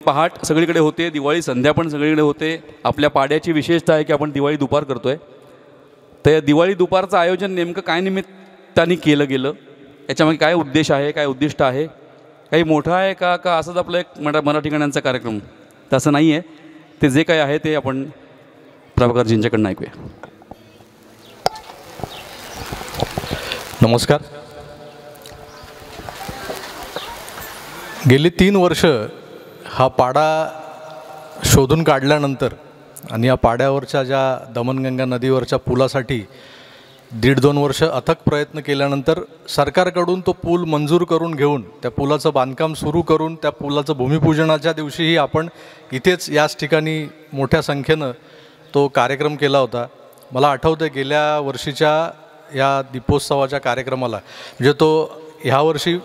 पहाट सगळीकडे होते, दिवाळी संध्या पण सगळीकडे होते. आपल्या पाड्याची विशेषता आहे की आपण दिवाळी दुपार करतो आहे. तर दिवाळी दुपारचं आयोजन नेमकं काय निमित्ताने केलं गेलं, याच्यामागे काय उद्देश आहे, काय उद्दिष्ट आहे, काही मोठं आहे का का असंच आपलं एक मराठी गाण्यांचा कार्यक्रम? तसं नाही आहे. ते जे काही आहे ते आपण प्रभाकरजींच्याकडनं ऐकूया. नमस्कार. गेली 3 वर्ष हा पाडा शोधून काढल्यानंतर आणि या पाड्यावरच्या ज्या दमनगंगा नदीवरच्या पुलासाठी 1.5-2 वर्ष अथक प्रयत्न केल्यानंतर सरकारकडून तो पूल मंजूर करून घेऊन त्या पुलाचं बांधकाम सुरू करून त्या पुलाचं भूमिपूजनाच्या दिवशीही आपण इथेच याच ठिकाणी मोठ्या संख्येनं तो कार्यक्रम केला होता. मला आठवतं गेल्या वर्षीच्या या दीपोत्सवाच्या कार्यक्रमाला म्हणजे तो ह्या वर्षी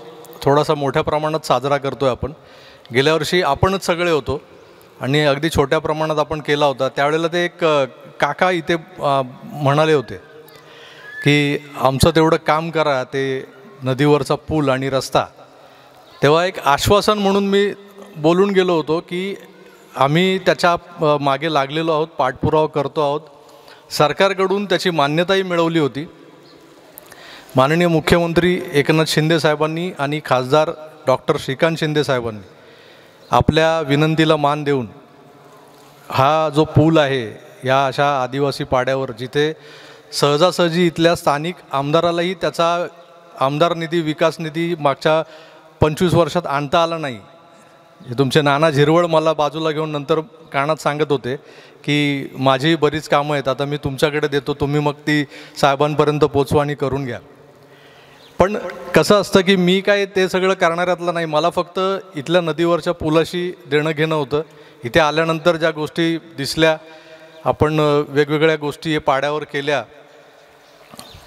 थोडासा मोठ्या प्रमाणात साजरा करतो आहे आपण. गेल्या वर्षी आपणच सगळे होतो आणि अगदी छोट्या प्रमाणात आपण केला होता. त्यावेळेला ते एक काका इथे म्हणाले होते की आमचं तेवढं काम करा, ते नदीवरचा पूल आणि रस्ता. तेव्हा एक आश्वासन म्हणून मी बोलून गेलो होतो की आम्ही त्याच्या मागे लागलेलो आहोत, पाठपुरावा करतो आहोत. सरकारकडून त्याची मान्यताही मिळवली होती. माननीय मुख्यमंत्री एकनाथ शिंदे साहेबांनी आणि खासदार डॉक्टर श्रीकांत शिंदे साहेबांनी आपल्या विनंतीला मान देऊन हा जो पूल आहे या अशा आदिवासी पाड्यावर, जिथे सहजासहजी इथल्या स्थानिक आमदारालाही त्याचा आमदार निधी, विकास निधी मागच्या 25 वर्षात आणता आला नाही. तुमचे नाना झिरवळ मला बाजूला घेऊन नंतर कानात सांगत होते की माझी बरीच कामं आहेत, आता मी तुमच्याकडे देतो, तुम्ही मग ती साहेबांपर्यंत पोचवा आणि करून घ्या. पण कसं असतं की मी काय ते सगळं करणाऱ्यातलं नाही. मला फक्त इथल्या नदीवरच्या पुलाशी देणं घेणं होतं. इथे आल्यानंतर ज्या गोष्टी दिसल्या, आपण वेगवेगळ्या गोष्टी पाड्यावर केल्या,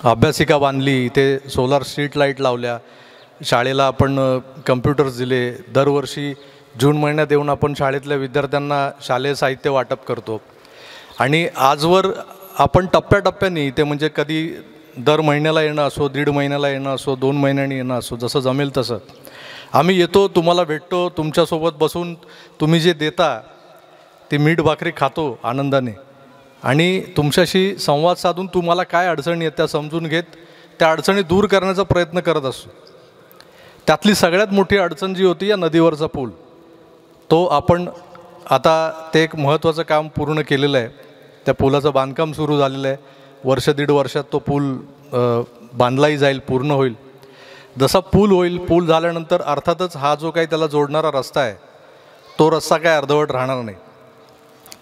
अभ्यासिका बांधली, इथे सोलार स्ट्रीट लाईट लावल्या, शाळेला आपण कम्प्युटर्स दिले. दरवर्षी जून महिन्यात येऊन आपण शाळेतल्या विद्यार्थ्यांना शालेय साहित्य वाटप करतो. आणि आजवर आपण टप्प्याटप्प्याने इथे म्हणजे कधी दर महिन्याला येणं असो, 1.5 महिन्याला येणं असो, 2 महिन्यांनी येणं असो, जसं जमेल तसं आम्ही येतो, तुम्हाला भेटतो, तुमच्यासोबत बसून तुम्ही जे देता ती मीठ भाकरी खातो आनंदाने आणि तुमच्याशी संवाद साधून तुम्हाला काय अडचणी आहेत त्या समजून घेत त्या अडचणी दूर करण्याचा प्रयत्न करत असतो. त्यातली सगळ्यात मोठी अडचण जी होती या नदीवरचा पूल, तो आपण आता ते एक महत्त्वाचं काम पूर्ण केलेलं आहे. त्या पुलाचं बांधकाम सुरू झालेलं आहे. 1-1.5 वर्षात तो पूल बांधलाही जाईल, पूर्ण होईल. जसा पूल होईल, पूल झाल्यानंतर अर्थातच हा जो काही त्याला जोडणारा रस्ता आहे तो रस्ता काय अर्धवट राहणार नाही.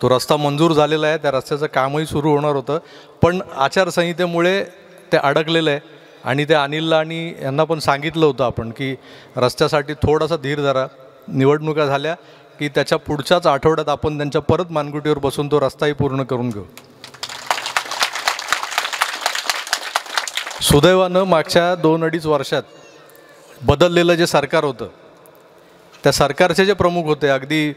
तो रस्ता मंजूर झालेला आहे, त्या रस्त्याचं कामही सुरू होणार होतं, पण आचारसंहितेमुळे ते अडकलेलं आहे. आणि ते अनिलला आणि यांना पण सांगितलं होतं आपण की रस्त्यासाठी थोडासा धीर धरा, निवडणुका झाल्या की त्याच्या पुढच्याच आठवड्यात आपण त्यांच्या परत मानगुटीवर बसून तो रस्ताही पूर्ण करून घेऊ. सुदैवानं मागच्या 2-2.5 वर्षात बदललेलं जे सरकार होतं, त्या सरकारचे जे प्रमुख होते, अगदी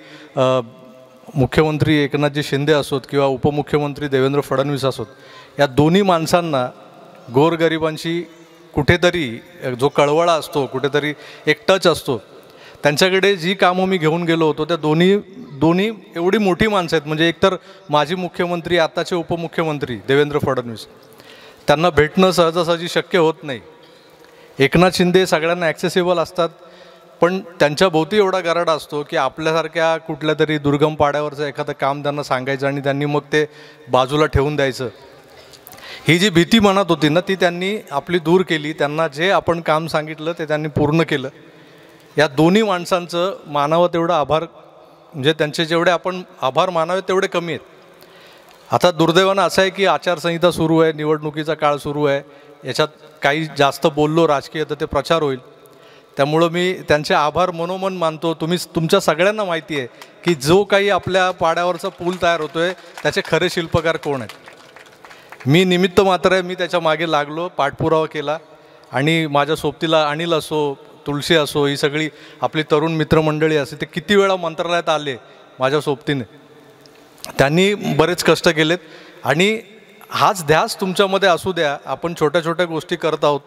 मुख्यमंत्री एकनाथजी शिंदे असोत किंवा उपमुख्यमंत्री देवेंद्र फडणवीस असोत, या दोन्ही माणसांना गोरगरिबांशी कुठेतरी जो कळवळा असतो, कुठेतरी एक टच असतो. त्यांच्याकडे जी कामं मी घेऊन गेलो होतो त्या दोन्ही एवढी मोठी माणसं आहेत. म्हणजे एकतर माजी मुख्यमंत्री, आताचे उपमुख्यमंत्री देवेंद्र फडणवीस, त्यांना भेटणं सहजासहजी शक्य होत नाही. एकनाथ शिंदे सगळ्यांना ॲक्सेसिबल असतात, पण त्यांच्या भोवती एवढा गराडा असतो की आपल्यासारख्या कुठल्या तरी दुर्गम पाड्यावरचं एखादं काम त्यांना सांगायचं आणि त्यांनी मग ते बाजूला ठेवून द्यायचं. ही जी भीती मनात होती ना, ती त्यांनी आपली दूर केली. त्यांना जे आपण काम सांगितलं ते त्यांनी पूर्ण केलं. या दोन्ही माणसांचं मानावं तेवढं आभार, म्हणजे त्यांचे जेवढे आपण आभार मानावे तेवढे कमी आहेत. आता दुर्दैवानं असं आहे की आचारसंहिता सुरू आहे, निवडणुकीचा काळ सुरू आहे. याच्यात काही जास्त बोललो राजकीय तर ते प्रचार होईल. त्यामुळं मी त्यांचे आभार मनोमन मानतो. तुमच्या सगळ्यांना माहिती आहे की जो काही आपल्या पाड्यावरचा पूल तयार होतो आहे त्याचे खरे शिल्पकार कोण आहेत. मी निमित्त मात्र आहे. मी त्याच्या मागे लागलो, पाठपुरावा केला आणि माझ्या सोबतीला अनिल असो, तुळशी असो, ही सगळी आपली तरुण मित्रमंडळी असते, ते किती वेळा मंत्रालयात आले माझ्या सोबतीने. त्यांनी बरेच कष्ट केलेत आणि हाच ध्यास तुमच्यामध्ये असू द्या. आपण छोट्या छोट्या गोष्टी करत आहोत.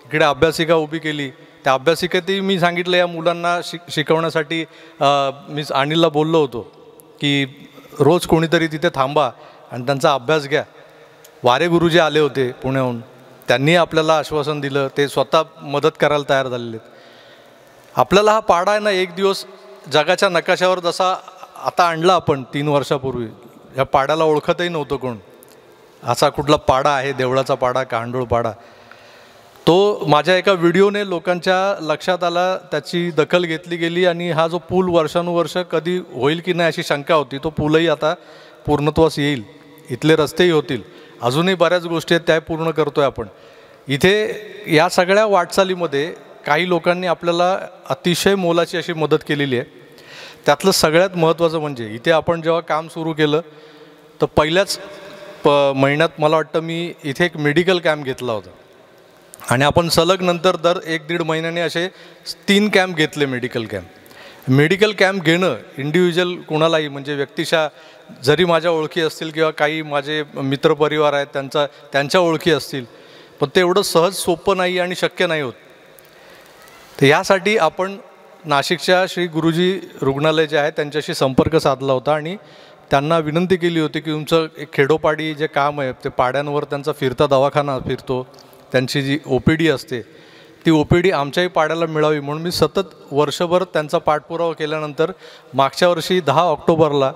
इकडे अभ्यासिका उभी केली, त्या अभ्यासिकेतही मी सांगितलं या मुलांना शिकवण्यासाठी मी अनिलला बोललो होतो की रोज कोणीतरी तिथे थांबा आणि त्यांचा अभ्यास घ्या. वारे गुरुजी आले होते पुण्याहून, त्यांनी आपल्याला आश्वासन दिलं, ते स्वतः मदत करायला तयार झालेले आहेत. आपल्याला हा पाडा आहे ना एक दिवस जगाच्या नकाशावर जसा आता आणला आपण 3 वर्षापूर्वी, ह्या पाड्याला ओळखतही नव्हतं कोण, असा कुठला पाडा आहे, देवळाचा पाडा, कांडोळ पाडा. तो माझ्या एका व्हिडिओने लोकांच्या लक्षात आला, त्याची दखल घेतली गेली आणि हा जो पूल वर्षानुवर्ष कधी होईल की नाही अशी शंका होती, तो पूलही आता पूर्णत्वास येईल. इथले रस्तेही होतील. अजूनही बऱ्याच गोष्टी आहेत त्या पूर्ण करतो आहे आपण. इथे या सगळ्या वाटचालीमध्ये काही लोकांनी आपल्याला अतिशय मोलाची अशी मदत केलेली आहे. त्यातलं सगळ्यात महत्त्वाचं म्हणजे इथे आपण जेव्हा काम सुरू केलं तर पहिल्याच महिन्यात मला वाटतं मी इथे एक मेडिकल कॅम्प घेतला होता आणि आपण सलग नंतर दर 1-1.5 महिन्याने असे 3 कॅम्प घेतले मेडिकल कॅम्प. मेडिकल कॅम्प घेणं इंडिव्हिज्युअल कोणालाही, म्हणजे व्यक्तिशः जरी माझ्या ओळखी असतील किंवा काही माझे मित्रपरिवार आहेत त्यांच्या ओळखी असतील, पण ते एवढं सहज सोपं नाही आणि शक्य नाही होत. तर यासाठी आपण नाशिकच्या श्री गुरुजी रुग्णालय जे आहे त्यांच्याशी संपर्क साधला होता आणि त्यांना विनंती केली होती की तुमचं एक खेडोपाडी जे काम आहे ते पाड्यांवर त्यांचा फिरता दवाखाना फिरतो, त्यांची जी OPD असते ती OPD आमच्याही पाड्याला मिळावी म्हणून मी सतत वर्षभर त्यांचा पाठपुरावा केल्यानंतर मागच्या वर्षी 10 ऑक्टोबरला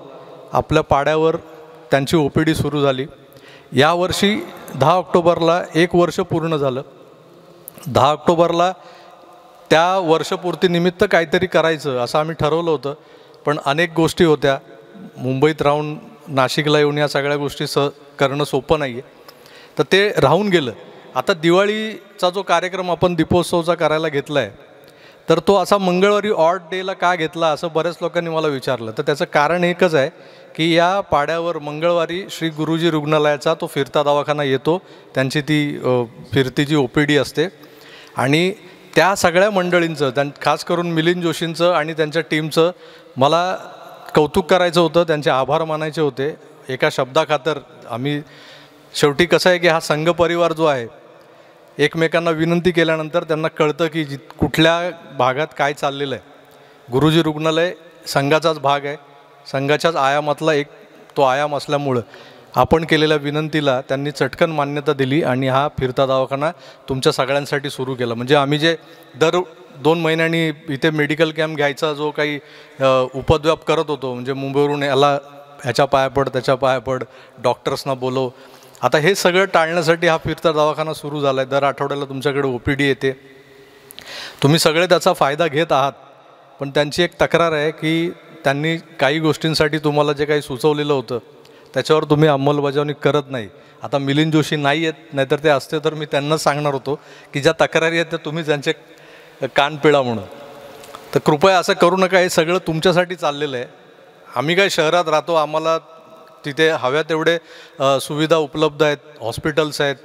आपल्या पाड्यावर त्यांची OPD सुरू झाली. यावर्षी 10 ऑक्टोबरला 1 वर्ष पूर्ण झालं. 10 ऑक्टोबरला त्या वर्षपूर्तीनिमित्त काहीतरी करायचं असं आम्ही ठरवलं होतं, पण अनेक गोष्टी होत्या. मुंबईत राहून नाशिकला येऊन या सगळ्या गोष्टी करणं सोपं नाही आहे, तर ते राहून गेलं. आता दिवाळीचा जो कार्यक्रम आपण दीपोत्सवचा करायला घेतला आहे, तर तो असा मंगळवारी ऑड डेला का घेतला असं बऱ्याच लोकांनी मला विचारलं. तर त्याचं कारण एकच आहे की या पाड्यावर मंगळवारी श्री गुरुजी रुग्णालयाचा तो फिरता दवाखाना येतो, त्यांची ती फिरती जी OPD असते आणि त्या सगळ्या मंडळींचं, खास करून मिलिंद जोशींचं आणि त्यांच्या टीमचं मला कौतुक करायचं होतं, त्यांचे आभार मानायचे होते. एका शब्दाखातर आम्ही शेवटी कसं आहे की हा संघ परिवार जो आहे, एकमेकांना विनंती केल्यानंतर त्यांना कळतं की कुठल्या भागात काय चाललेलं आहे. गुरुजी रुग्णालय संघाचाच भाग आहे, संघाच्याच आयामातला एक तो आयाम असल्यामुळं आपण केलेल्या विनंतीला त्यांनी चटकन मान्यता दिली आणि हा फिरता दवाखाना तुमच्या सगळ्यांसाठी सुरू केला. म्हणजे आम्ही जे दर 2 महिन्यांनी इथे मेडिकल कॅम्प घ्यायचा जो काही उपद्व्याप करत होतो, म्हणजे मुंबईवरून ह्याच्या पाया पड, त्याच्या पाया पड, डॉक्टर्सना बोलव, आता हे सगळं टाळण्यासाठी हा फिरता दवाखाना सुरू झाला आहे. दर आठवड्याला तुमच्याकडे OPD येते. तुम्ही सगळे त्याचा फायदा घेत आहात, पण त्यांची एक तक्रार आहे की त्यांनी काही गोष्टींसाठी तुम्हाला जे काही सुचवलेलं होतं त्याच्यावर तुम्ही अंमलबजावणी करत नाही. आता मिलिंद जोशी नाही आहेत, नाहीतर ते असते तर मी त्यांनाच सांगणार होतो की ज्या तक्रारी आहेत त्या तुम्ही त्यांचे कान पिळा म्हणून. तर कृपया असं करू नका. हे सगळं तुमच्यासाठी चाललेलं आहे. आम्ही काय शहरात राहतो, आम्हाला तिथे हव्या तेवढे सुविधा उपलब्ध आहेत, हॉस्पिटल्स आहेत,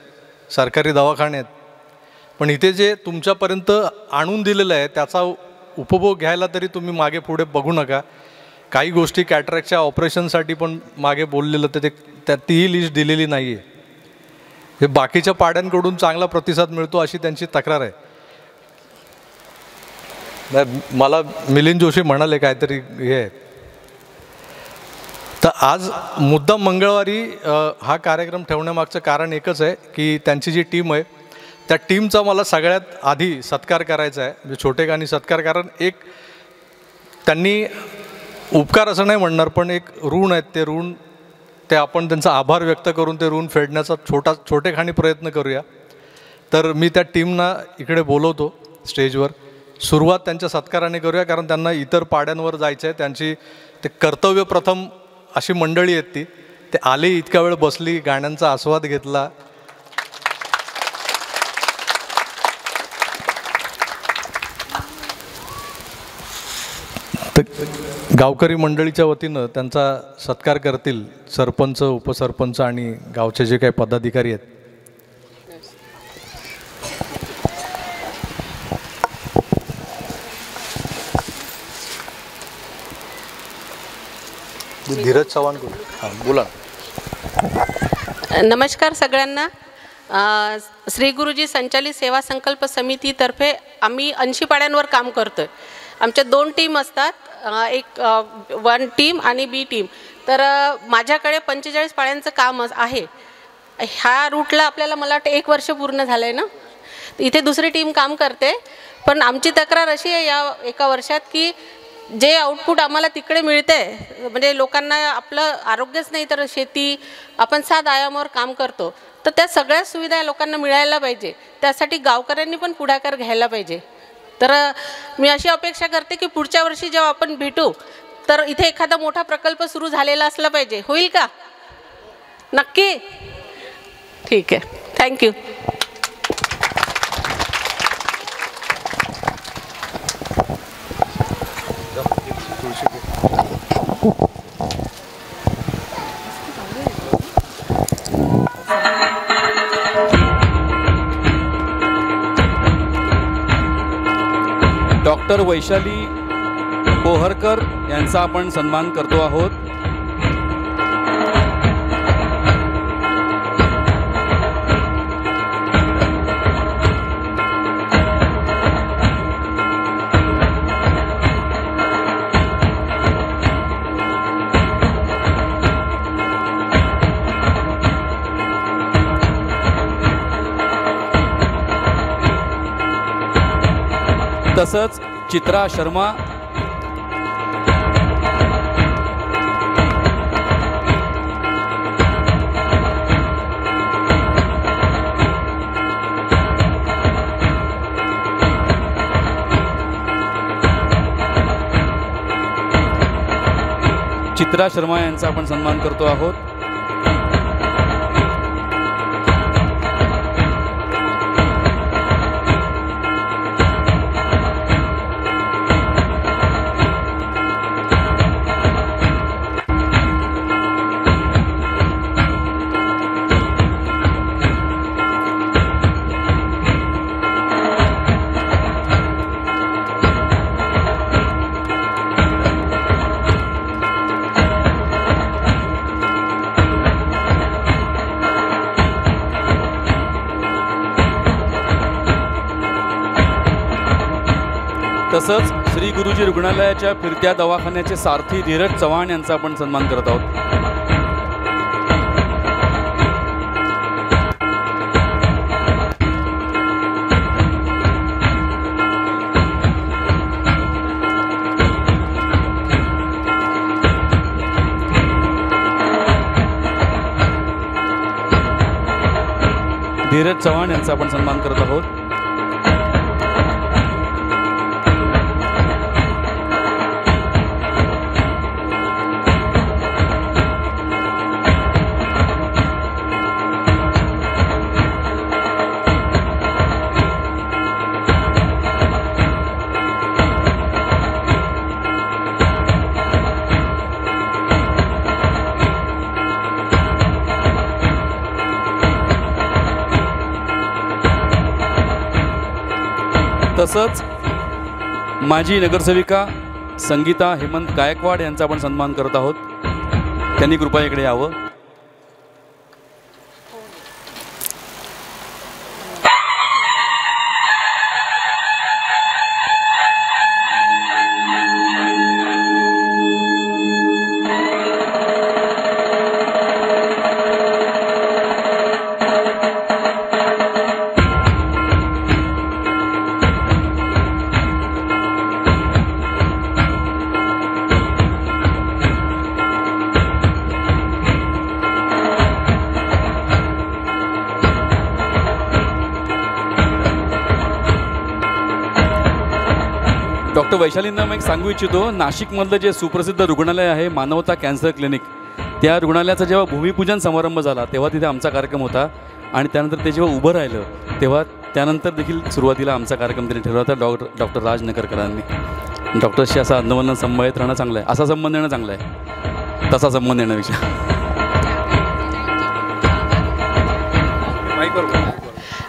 सरकारी दवाखाने आहेत, पण इथे जे तुमच्यापर्यंत आणून दिलेलं आहे त्याचा उपभोग घ्यायला तरी तुम्ही मागे पुढे बघू नका. काही गोष्टी कॅटरॅक्टच्या ऑपरेशनसाठी पण मागे बोललेलं तर तीही लिस्ट दिलेली नाही आहे. हे बाकीच्या पाड्यांकडून चांगला प्रतिसाद मिळतो अशी त्यांची तक्रार आहे. मला मिलिंद जोशी म्हणाले काहीतरी हे आहे. तर आज मुद्दाम मंगळवारी हा कार्यक्रम ठेवण्यामागचं कारण एकच आहे की त्यांची जी टीम आहे त्या टीमचा मला सगळ्यात आधी सत्कार करायचा आहे, म्हणजे छोटेखानी सत्कार. कारण एक त्यांनी उपकार असं नाही म्हणणार, पण एक ऋण आहेत, ते ऋण ते आपण त्यांचा आभार व्यक्त करून ते ऋण फेडण्याचा छोटेखानी प्रयत्न करूया. तर मी त्या टीमना इकडे बोलवतो स्टेजवर. सुरुवात त्यांच्या सत्काराने करूया, कारण त्यांना इतर पाड्यांवर जायचं आहे. त्यांची ते कर्तव्य प्रथम अशी मंडळी आहेत ते आले, इतका वेळ बसली, गाण्यांचा आस्वाद घेतला. तर गावकरी मंडळीच्या वतीनं त्यांचा सत्कार करतील सरपंच, उपसरपंच आणि गावचे जे काही पदाधिकारी आहेत. धीरज चव्हाण, हां बोला. नमस्कार सगळ्यांना. श्री गुरुजी संचालित सेवा संकल्प समितीतर्फे आम्ही 80 पाड्यांवर काम करतो आहे. आमच्या 2 टीम असतात, एक 1 टीम आणि बी टीम. तर माझ्याकडे 45 पाड्यांचं काम आहे. ह्या रूटला आपल्याला मला वाटतं 1 वर्ष पूर्ण झालं आहे ना. इथे दुसरी टीम काम करते. पण आमची तक्रार अशी आहे या 1 वर्षात की जे आउटपुट आम्हाला तिकडे मिळते, म्हणजे लोकांना आपलं आरोग्यच नाही तर शेती, आपण 7 आयामावर काम करतो, तर त्या सगळ्या सुविधा लोकांना मिळायला पाहिजे. त्यासाठी गावकऱ्यांनी पण पुढाकार घ्यायला पाहिजे. तर मी अशी अपेक्षा करते की पुढच्या वर्षी जेव्हा आपण भेटू तर इथे एखादा मोठा प्रकल्प सुरू झालेला असला पाहिजे. होईल का? नक्की? ठीक आहे, थँक्यू. डॉक्टर वैशाली कोहरकर यांचा आपण सन्मान करतो आहोत. तसंच चित्रा शर्मा, चित्रा शर्मा यांचा आपण सन्मान करतो आहोत. तसंच श्री गुरुजी रुग्णालयाच्या फिरत्या दवाखान्याचे सारथी धीरज चव्हाण यांचा आपण सन्मान करत आहोत. धीरज चव्हाण यांचा आपण सन्मान करत आहोत. तसंच माजी नगरसेविका संगीता हेमंत गायकवाड यांचा आपण सन्मान करत आहोत. त्यांनी कृपया इकडे यावं. डॉक्टर वैशालींना मी एक सांगू इच्छितो, नाशिकमधलं जे सुप्रसिद्ध रुग्णालय आहे मानवता कॅन्सर क्लिनिक, त्या रुग्णालयाचा जेव्हा भूमिपूजन समारंभ झाला तेव्हा तिथे आमचा कार्यक्रम होता. आणि त्यानंतर ते जेव्हा उभं राहिलं तेव्हा त्यानंतर देखील सुरुवातीला आमचा कार्यक्रम त्यांनी ठरवला होता डॉक्टर राज नकरकरांनी. डॉक्टरशी असा अन्न संबंधित राहणं चांगलं आहे, असा संबंध येणं चांगलं आहे, तसा संबंध येण्यापेक्षा.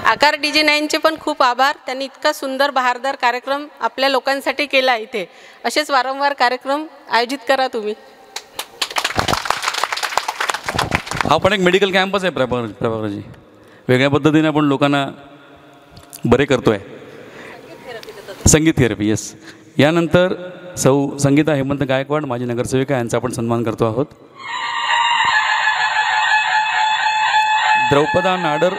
आकार DJ9चे पण खूप आभार. त्यांनी इतका सुंदर बहारदार कार्यक्रम आपल्या लोकांसाठी केला. इथे असेच वारंवार कार्यक्रम आयोजित करा तुम्ही. हा पण एक मेडिकल कॅम्पच आहे प्रभाकरजी. वेगळ्या पद्धतीने आपण लोकांना बरे करतो आहे. संगीत थेरपी, येस. यानंतर सौ संगीता हेमंत गायकवाड, माजी नगरसेविका, यांचा आपण सन्मान करतो आहोत. द्रौपदा नाडर,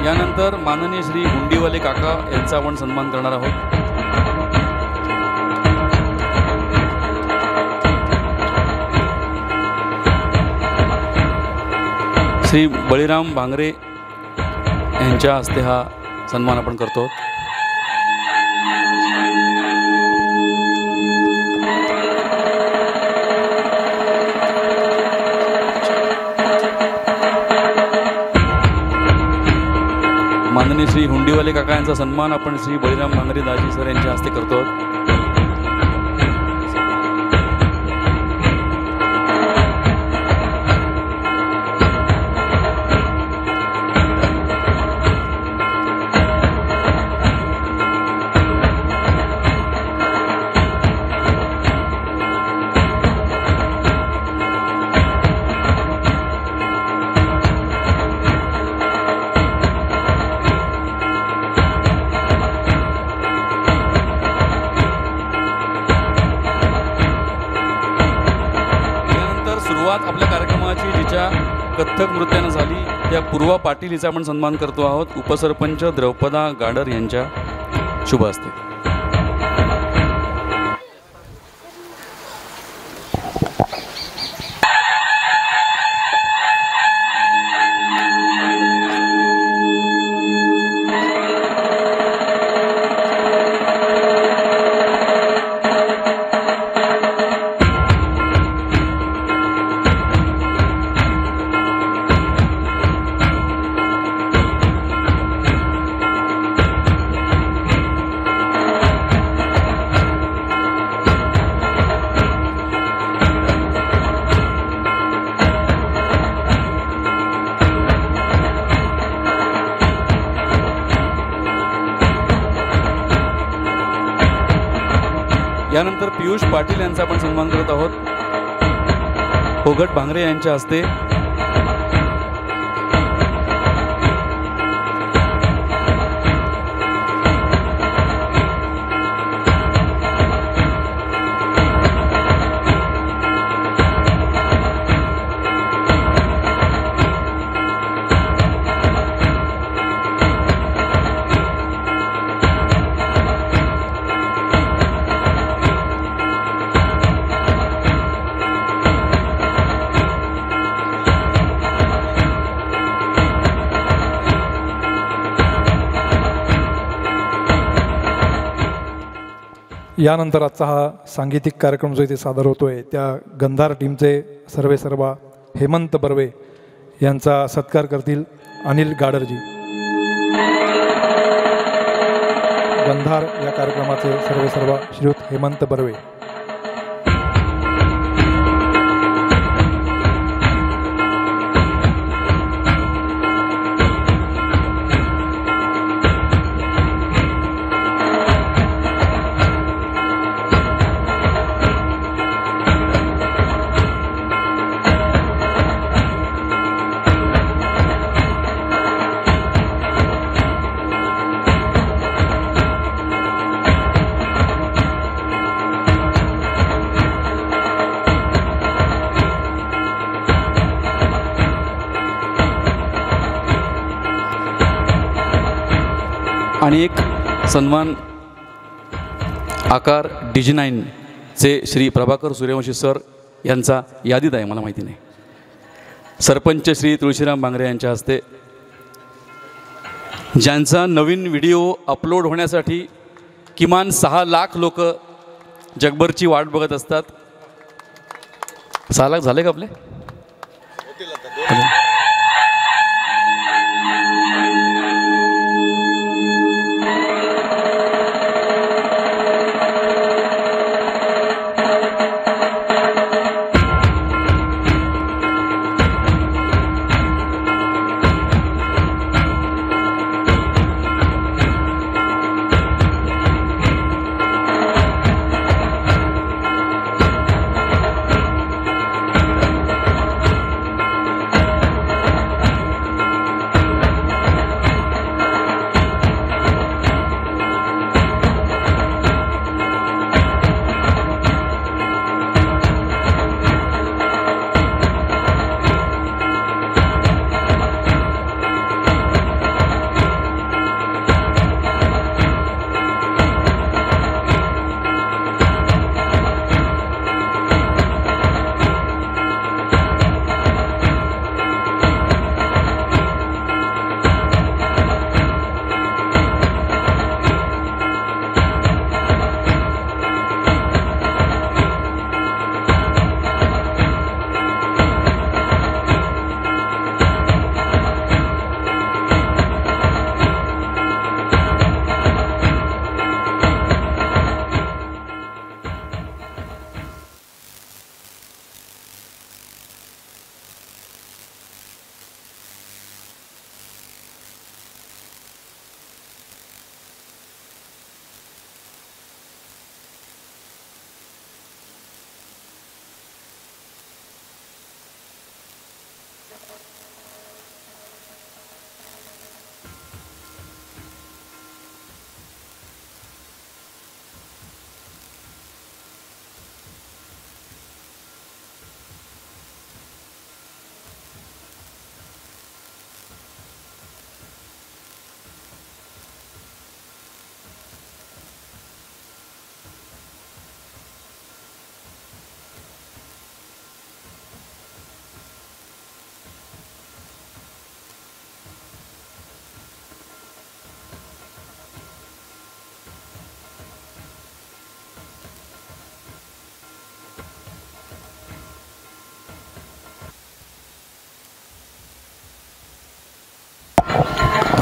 यानंतर माननीय श्री हुंडीवाले काका यांचा आपण सन्मान करणार आहोत. श्री बळीराम भांगरे यांच्या हस्ते हा सन्मान आपण करतो. माननीय श्री हुंडीवाले काका यांचा सन्मान आपण श्री बळीराम भांगरे दाजी सर यांच्या हस्ते करतो. आपल्या कार्यक्रमाची जिच्या कथ्थक नृत्यानं झाली त्या पूर्वा पाटील हिचा आपण सन्मान करतो आहोत. उपसरपंच द्रौपदा गाडर यांच्या शुभ हस्ते. यानंतर पियुष पाटील यांचा आपण सन्मान करत आहोत. होगट भांगरे यांच्या हस्ते. यानंतर आजचा हा सांगीतिक कार्यक्रम जो इथे सादर होतो आहे त्या गंधार टीमचे सर्वेसर्वा हेमंत बर्वे यांचा सत्कार करतील अनिल गाडरजी. गंधार या कार्यक्रमाचे सर्वेसर्वा श्रीयुत हेमंत बर्वे. आणि एक सन्मान आकार डिजिनाईनचे श्री प्रभाकर सूर्यवंशी सर यांचा यादीत आहे, मला माहिती नाही. सरपंच श्री तुळशीराम भांगरे यांच्या हस्ते, ज्यांचा नवीन व्हिडिओ अपलोड होण्यासाठी किमान 6 लाख लोक जगभरची वाट बघत असतात. 6 लाख झाले का आपले?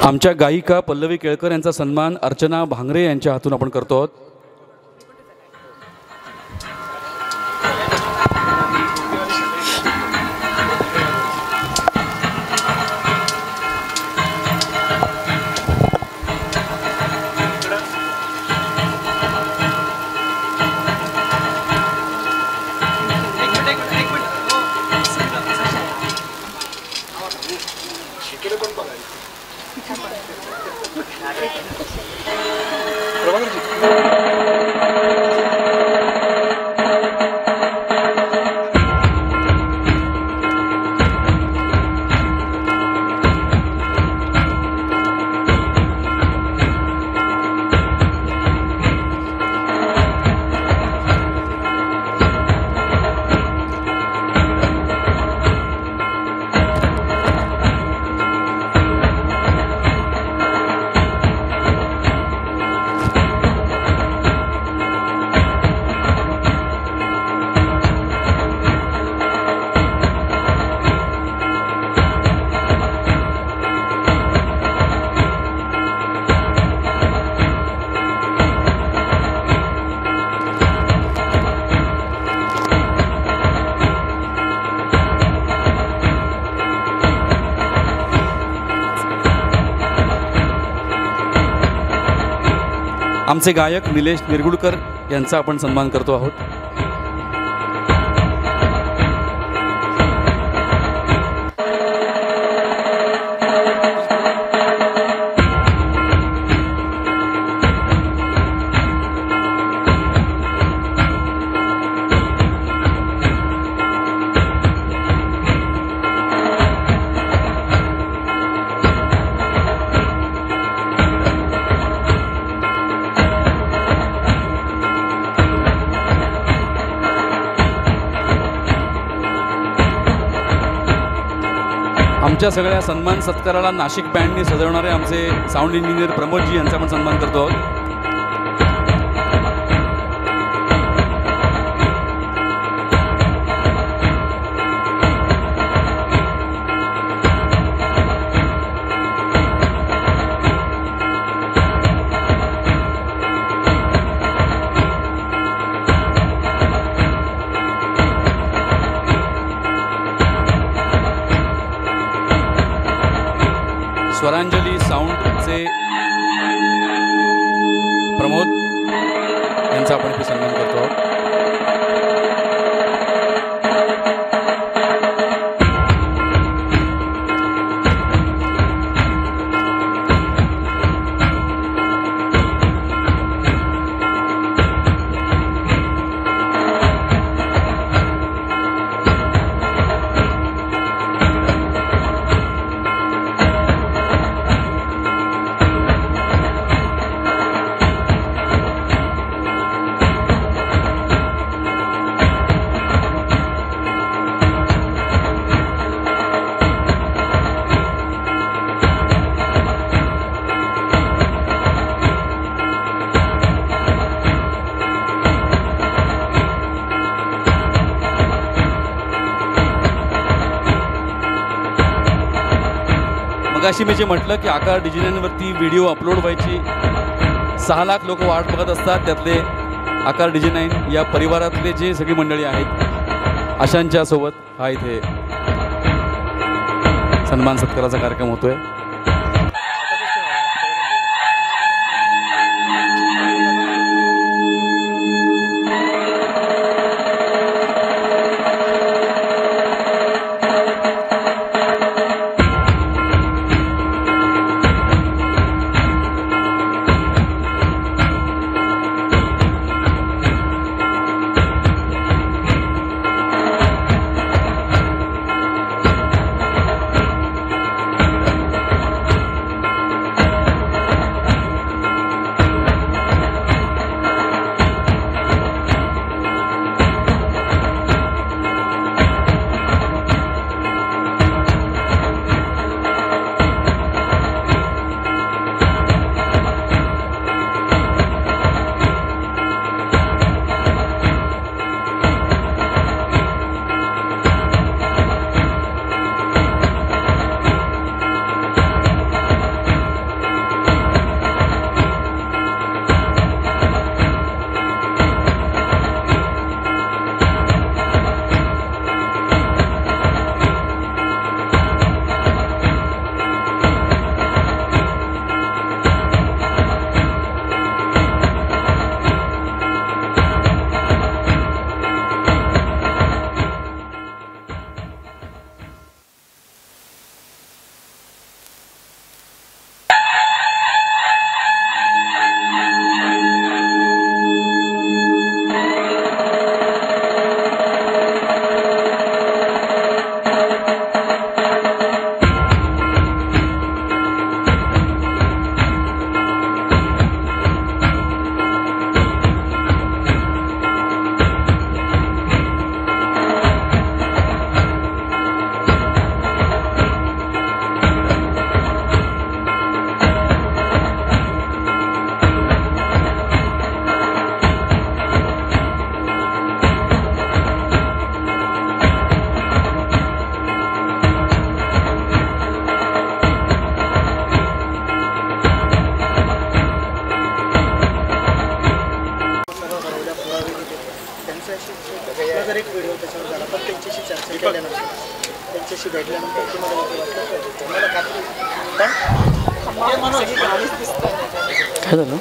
आमच्या गायिका पल्लवी केळकर यांचा सन्मान अर्चना भांगरे यांच्या हातून आपण करतो आहोत. आमचे गायक निलेश निरगुडकर यांचा आपण सन्मान करतो आहोत. आमच्या सगळ्या सन्मान सत्काराला नाशिक बँडने सजवणारे आमचे साऊंड इंजिनियर प्रमोदजी यांचा आपण सन्मान करतो आहोत. स्वरांजली साऊंडचे प्रमोद यांचा आपण इथे सन्मान करतो आहोत. मगाशी मी जे म्हटलं की आकार डिजिनाईनवरती व्हिडिओ अपलोड व्हायची 6 लाख लोक वाट बघत असतात. त्यातले आकार डिजिनाईन या परिवारातले जे सगळी मंडळी आहेत अशांच्या सोबत हा इथे सन्मान सत्काराचा कार्यक्रम होतोय. त्यांच्याशी भेटल्यानंतर तुम्हाला काय झालं?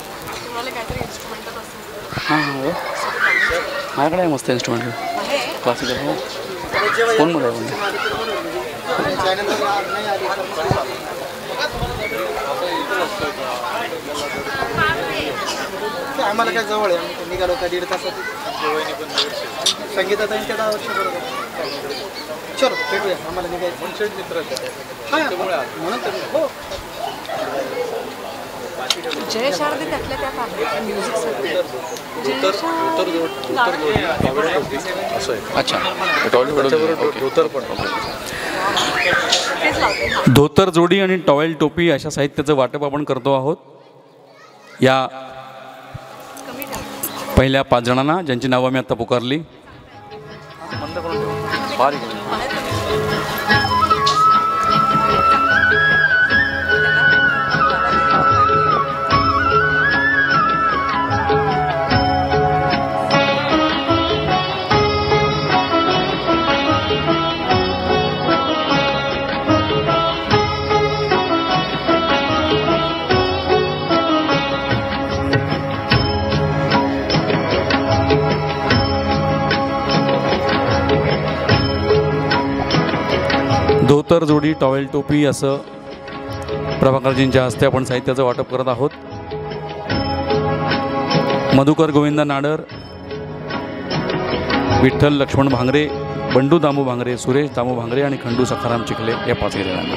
हां हां माझ्याकडे आहे मस्त इन्स्ट्रुमेंट क्लासिकल आहे. फोनमध्ये आहे आम्हाला काय जवळ आहे. आम्ही निघालो का 1.5 तासात. संगीतात 10 वर्ष बरोबर. चलो भेटूया. आम्हाला निघायचं मित्र म्हणून तर हो. जय शारदे त्यातल्या त्यात आहे म्युझिक. अच्छा धोतर जोडी आणि टॉवेल टोपी अशा साहित्याचं वाटप आपण करतो आहोत या पहिल्या 5 जणांना, ज्यांची नावं मी आता पुकारली. धोतर जोडी टॉवेल टोपी असं प्रभाकरजींच्या हस्ते आपण साहित्याचं वाटप करत आहोत. मधुकर गोविंद नाडर, विठ्ठल लक्ष्मण भांगरे, बंडू दामू भांगरे, सुरेश दामू भांगरे आणि खंडू सखाराम चिखले या 5 जणांना.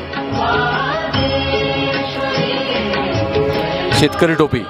शेतकरी टोपी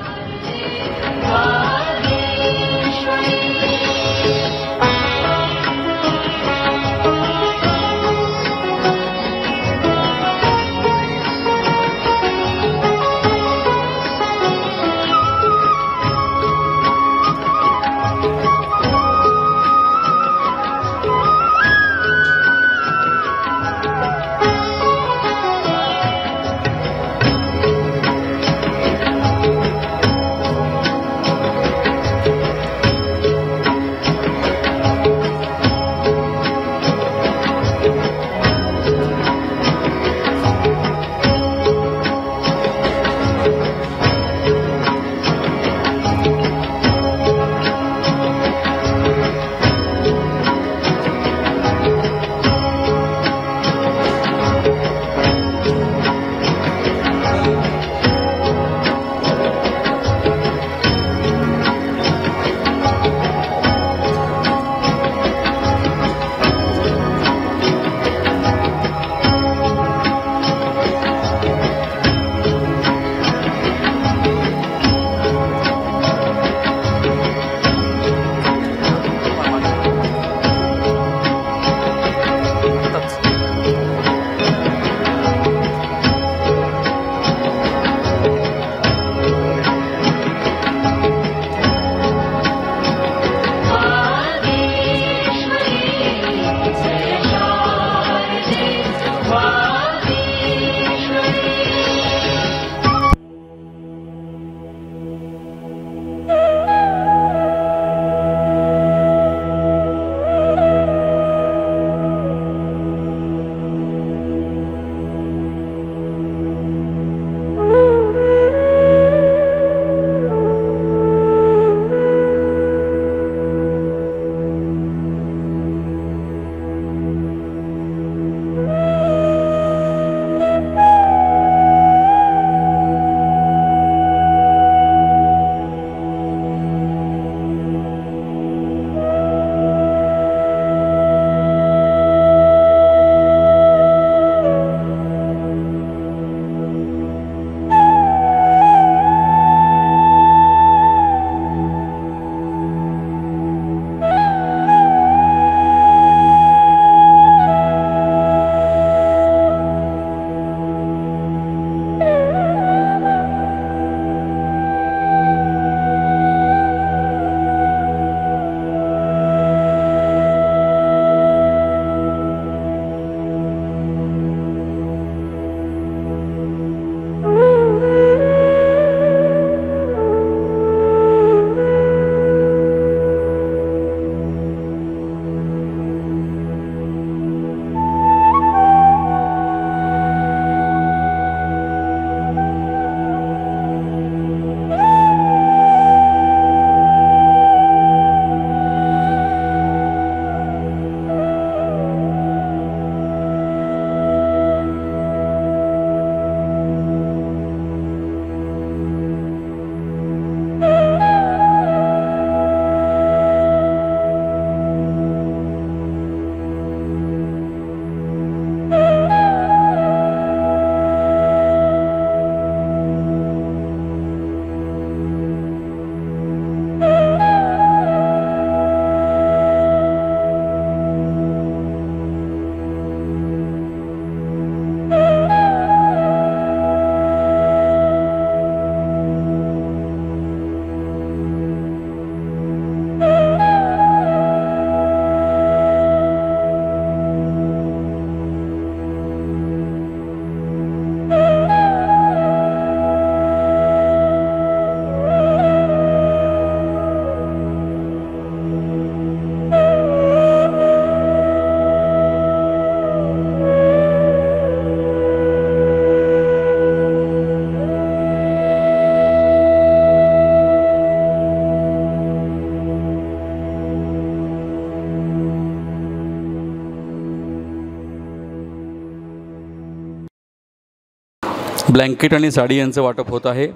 ब्लँकेट आणि साडी यांचं वाटप होत आहे.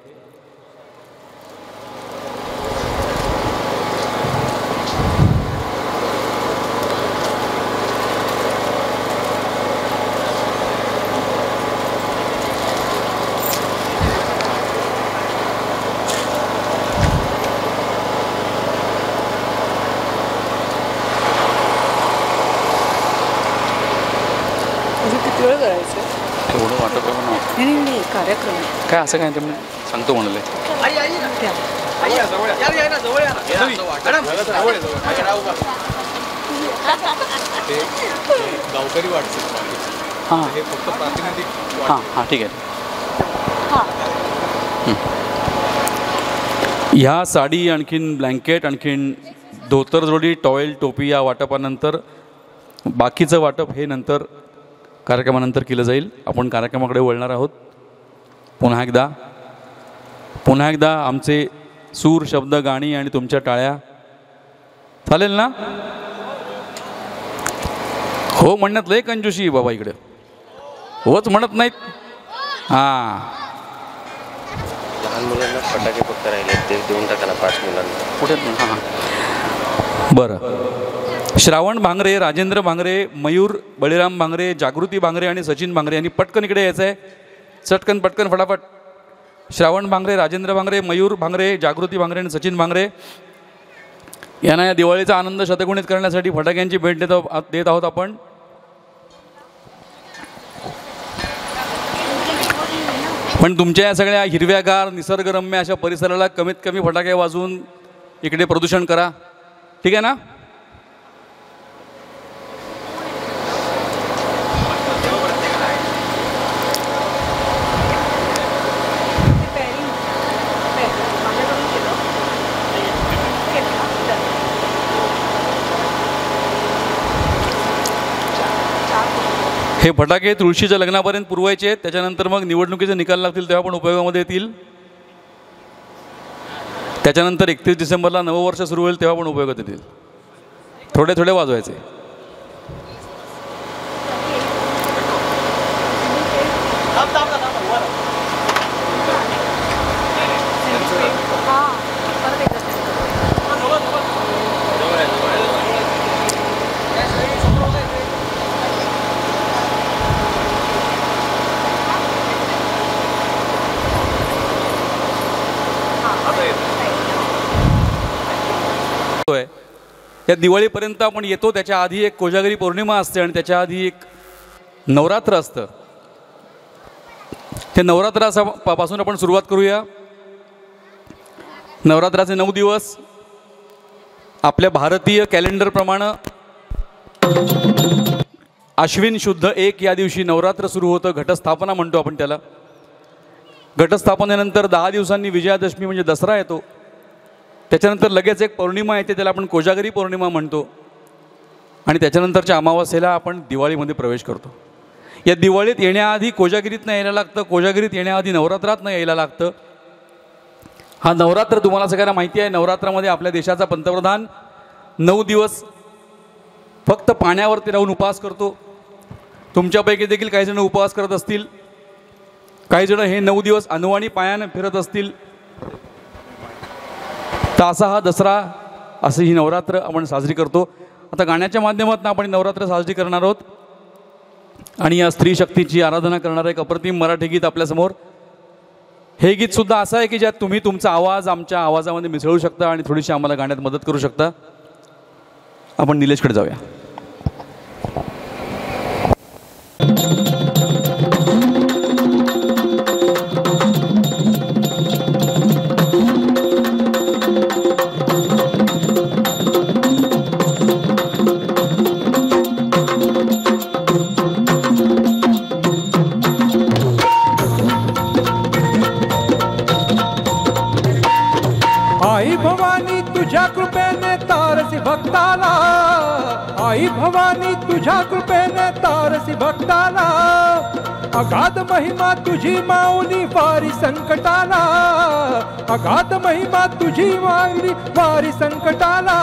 किती वेळ करायचं एवढं वाटप आहे म्हणून नाही नाही कार्यक्रम काय असं काय ते सांगतो म्हणाले. गावकरी वाटतं हां हे फक्त प्रातिनिधिक हां हां ठीक आहे. ह्या साडी आणखीन ब्लँकेट आणखीन धोतर जोडी टॉवेल टोपी या वाटपानंतर बाकीचं वाटप हे नंतर कार्यक्रमानंतर केलं जाईल. आपण कार्यक्रमाकडे वळणार आहोत. पुन्हा एकदा आमचे सूर शब्द गाणी आणि तुमच्या टाळ्या चालेल ना. हो म्हणण्यात लय कंजूशी बाबा इकडे होच म्हणत नाहीत. हां लहान मुलांना फटाके फक्त राहिले ते देऊन टाका ना 5 मुलांना. कुठे हां बरं. श्रावण भांगरे, राजेंद्र भांगरे, मयूर बळीराम भांगरे, जागृती भांगरे आणि सचिन भांगरे यांनी पटकन इकडे यायचं आहे. चटकन पटकन फटाफट. श्रावण भांगरे, राजेंद्र भांगरे, मयूर भांगरे, जागृती भांगरे आणि सचिन भांगरे यांना या दिवाळीचा आनंद शतगुणित करण्यासाठी फटाक्यांची भेट देत आहोत आपण. पण तुमच्या या सगळ्या हिरव्यागार निसर्गरम्य अशा परिसराला कमीत कमी फटाके वाजवून इकडे प्रदूषण करा. ठीक आहे ना. हे फटाके तुळशीच्या लग्नापर्यंत पुरवायचे आहेत. त्याच्यानंतर मग निवडणुकीचे निकाल लागतील तेव्हा पण उपयोगामध्ये येतील. त्याच्यानंतर 31 डिसेंबरला नववर्ष सुरू होईल तेव्हा पण उपयोगात येतील. थोडे थोडे वाजवायचे. या दिवाळीपर्यंत आपण येतो. त्याच्या आधी एक कोजागरी पौर्णिमा असते आणि त्याच्या आधी एक नवरात्र असतं. ते नवरात्रापासून आपण सुरुवात करूया. नवरात्राचे 9 दिवस आपल्या भारतीय कॅलेंडरप्रमाणे आश्विन शुद्ध 1 या दिवशी नवरात्र सुरू होतं. घटस्थापना म्हणतो आपण त्याला. घटस्थापनेनंतर 10 दिवसांनी विजयादशमी म्हणजे दसरा येतो. त्याच्यानंतर लगेच एक पौर्णिमा येते, त्याला आपण कोजागरी पौर्णिमा म्हणतो. आणि त्याच्यानंतरच्या अमावास्येला आपण दिवाळीमध्ये प्रवेश करतो. या दिवाळीत येण्याआधी कोजागिरीतनं यायला लागतं. कोजागिरीत येण्याआधी नवरात्रातनं यायला लागतं. हा नवरात्र तुम्हाला सगळ्यांना माहिती आहे. नवरात्रामध्ये आपल्या देशाचा पंतप्रधान 9 दिवस फक्त पाण्यावरती राहून उपवास करतो. तुमच्यापैकी देखील काही जण उपवास करत असतील. काही जण हे 9 दिवस अनवाणी पायानं फिरत असतील. तर असा हा दसरा, असं ही नवरात्र आपण साजरी करतो. आता गाण्याच्या माध्यमातून आपण नवरात्र साजरी करणार आहोत. आणि या स्त्री शक्तीची आराधना करणारं एक अप्रतिम मराठी गीत आपल्यासमोर. हे गीतसुद्धा असं आहे की ज्यात तुम्ही तुमचा आवाज आमच्या आवाजामध्ये मिसळू शकता आणि थोडीशी आम्हाला गाण्यात मदत करू शकता. आपण निलेशकडे जाऊया. आई भवानी तुझ्या कृपेने तारसी भक्ताला. आई भवानी तुझ्या कृपेने तारसी भक्ताला. अगाध महिमा तुझी माऊली वारी संकटाला, अगाध महिमा तुझी माऊली वारी संकटाला.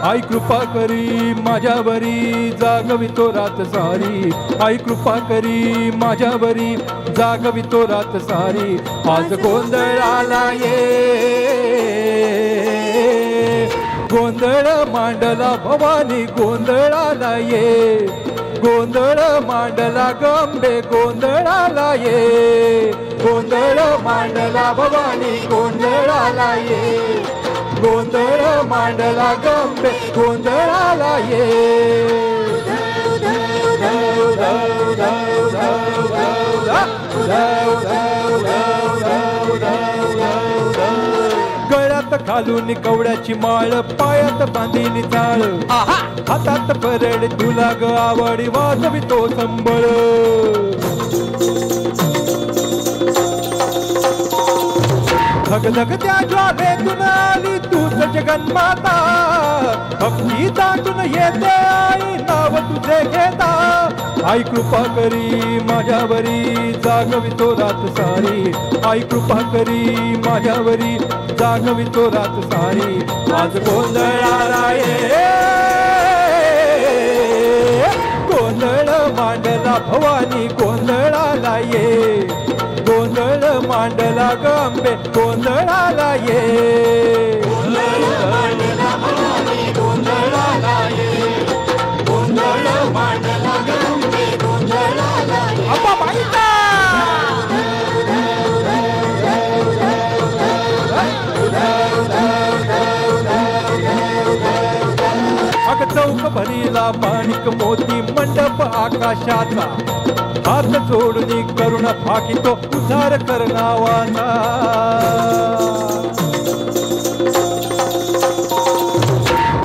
आई कृपा करी माझ्यावरी जागवितो रात सारी, आई कृपा करी माझ्यावरी जागवितो रात सारी. आज गोंधळाला ये, गोंधळ मांडला भवानी गोंधळाला ये, गोंधळ मांडला गंबे गोंधळाला ये, गोंधळ मांडला भवानी गोंधळाला ये, गोंधळ मांडला गंबे गोंधळाला ये. गळ्यात घालून कवड्याची माळ, पायात बांधील चाळ, हातात परड तुला ग आवडी वाजवितो संबळ. धगधगत्या ज्वालेतून आली तूच जगन्माता, भक्ती दाटून येते आई नाव तुझे घेता. आई कृपा करी माझ्यावरी जागवितो रात सारी, आई कृपा करी माझ्यावरी जागवितो रात सारी. आज गोंधळाला ये, गोंधळ मांडला भवानी गोंधळाला ये, गोंधळ मांडला गंबे गोंधळाला ये, गोंधळ मांडला भवानी गोंधळाला ये, गोंधळ मांडला गंबे गोंधळाला ये. अप्पा बाईचा अग चौक भरीला माणिक मोती मंडप आकाशाचा, हात जोडून करुण फाकितो उद्धार कर नावाचा.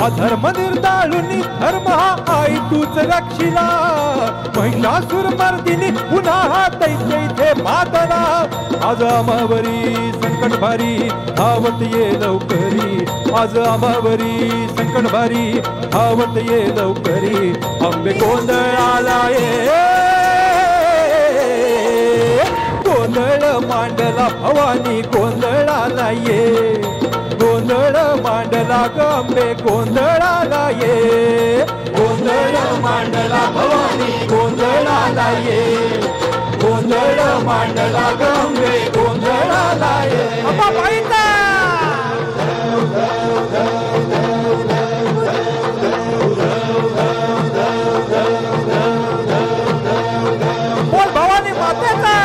अधर्म निर्दाळून धर्म हा आई तूच रक्षिला, महिषासुर मर्दिनी पुन्हा दैत्य इथे मातला. आज आम्हावरी संकट भारी धावत ये लवकरी, आज आम्हावरी संकट भारी धावत ये लवकरी. अंबे गोंधळाला ये, गोंधळ मांडला भवानी गोंधळाला ये, गोंधळ मांडला गंबे गोंधळाला ये, गोंधळ मांडला भवानी गोंधळाला ये, गोंधळ मांडला गंबे गोंधळाला ये. अप्पा बाईचा बोल भवानी मातेचा.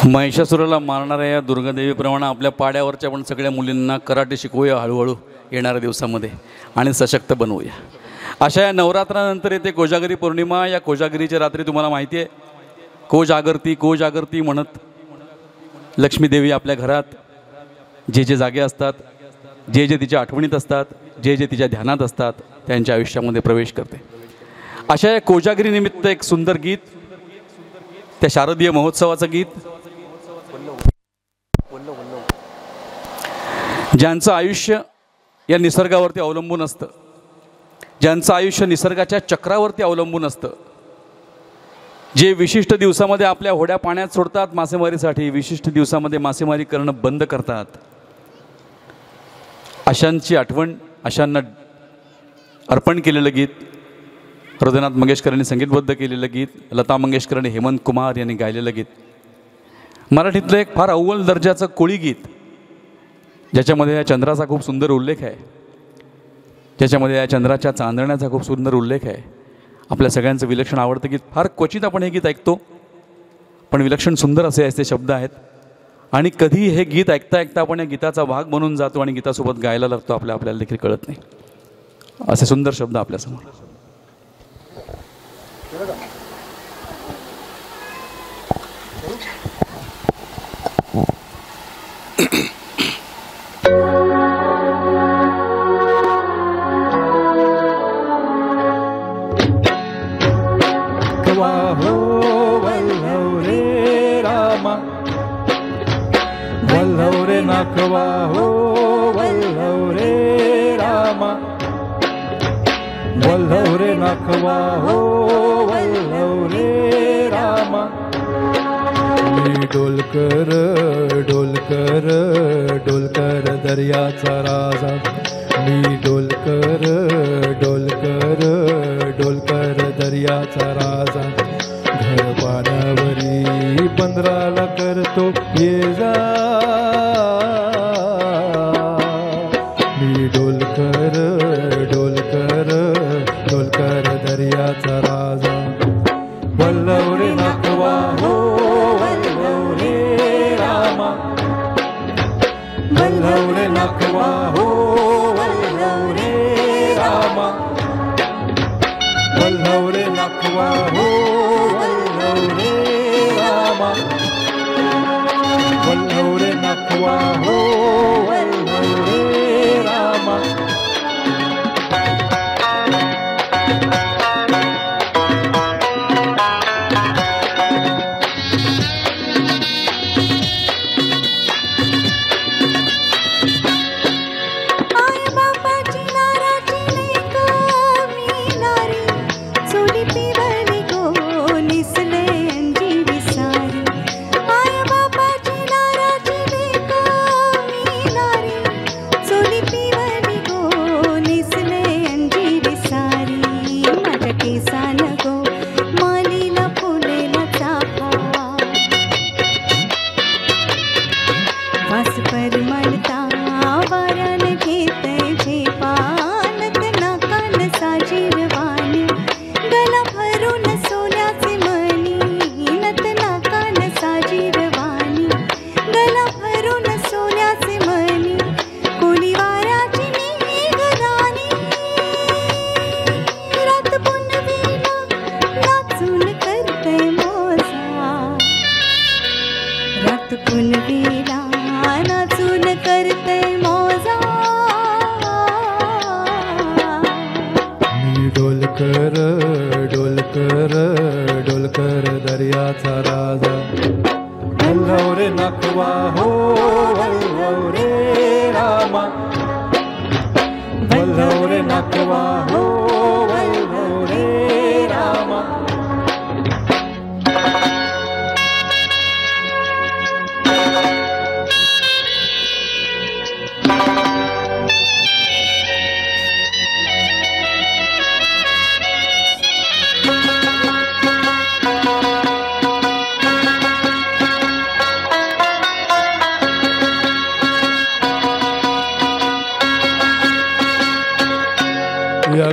महिषासुराला मारणाऱ्या या दुर्गादेवीप्रमाणे आपल्या पाड्यावरच्या पण सगळ्या मुलींना कराटे शिकवूया हळूहळू येणाऱ्या दिवसामध्ये आणि सशक्त बनवूया. अशा या नवरात्रानंतर येते कोजागरी पौर्णिमा. या कोजागरीच्या रात्री तुम्हाला माहिती आहे, को जागरती म्हणत लक्ष्मीदेवी आपल्या घरात जे जे जागे असतात, जे जे तिच्या आठवणीत असतात, जे जे तिच्या ध्यानात असतात, त्यांच्या आयुष्यामध्ये प्रवेश करते. अशा या कोजागरी निमित्त एक सुंदर गीत, त्या शारदीय महोत्सवाचं गीत, ज्यांचं आयुष्य या निसर्गावरती अवलंबून असतं, ज्यांचं आयुष्य निसर्गाच्या चक्रावरती अवलंबून असतं, जे विशिष्ट दिवसामध्ये आपल्या होड्या पाण्यात सोडतात मासेमारीसाठी, विशिष्ट दिवसामध्ये मासेमारी करणं बंद करतात, अशांची आठवण, अशांना अर्पण केलेलं गीत, हृदयनाथ मंगेशकरांनी संगीतबद्ध केलेलं गीत, लता मंगेशकर आणि हेमंत कुमार यांनी गायलेलं गीत, मराठीतलं एक फार अव्वल दर्जाचं कोळी गीत, ज्याच्यामध्ये या चंद्राचा खूप सुंदर उल्लेख आहे, ज्याच्यामध्ये या चंद्राच्या चांदण्याचा खूप सुंदर उल्लेख आहे. आपल्या सगळ्यांचं विलक्षण आवडतं गीत. फार क्वचित आपण हे गीत ऐकतो, पण विलक्षण सुंदर असे शब्द आहेत. आणि कधी हे गीत ऐकता ऐकता आपण या गीताचा भाग बनून जातो आणि गीतासोबत गायला लागतो, आपल्याला देखील कळत नाही. असे सुंदर शब्द आपल्यासमोर. हो वल्लभ नाखवा हो वल्लव रे रामा, वल्लव रे नाखवा हो वल्लव रे रामा. मी डोलकर डोलकर डोलकर दर्याचा राजा, मी डोलकर डोलकर डोलकर दर्याचा राजा. घर पाण्यावरी 15ला करतो ये जा, मी डोलकर डोलकर डोलकर दर्याचा राजा. वल्लव रे नाखवा हो वल्लव रे रामा, वल्लव रे नाखवा हो वल्लव रे रामा, वल्लव रे नाखवा हो वल्लव रे रामा, वल्लव रे नाखवा हो वल्लव रे रामा.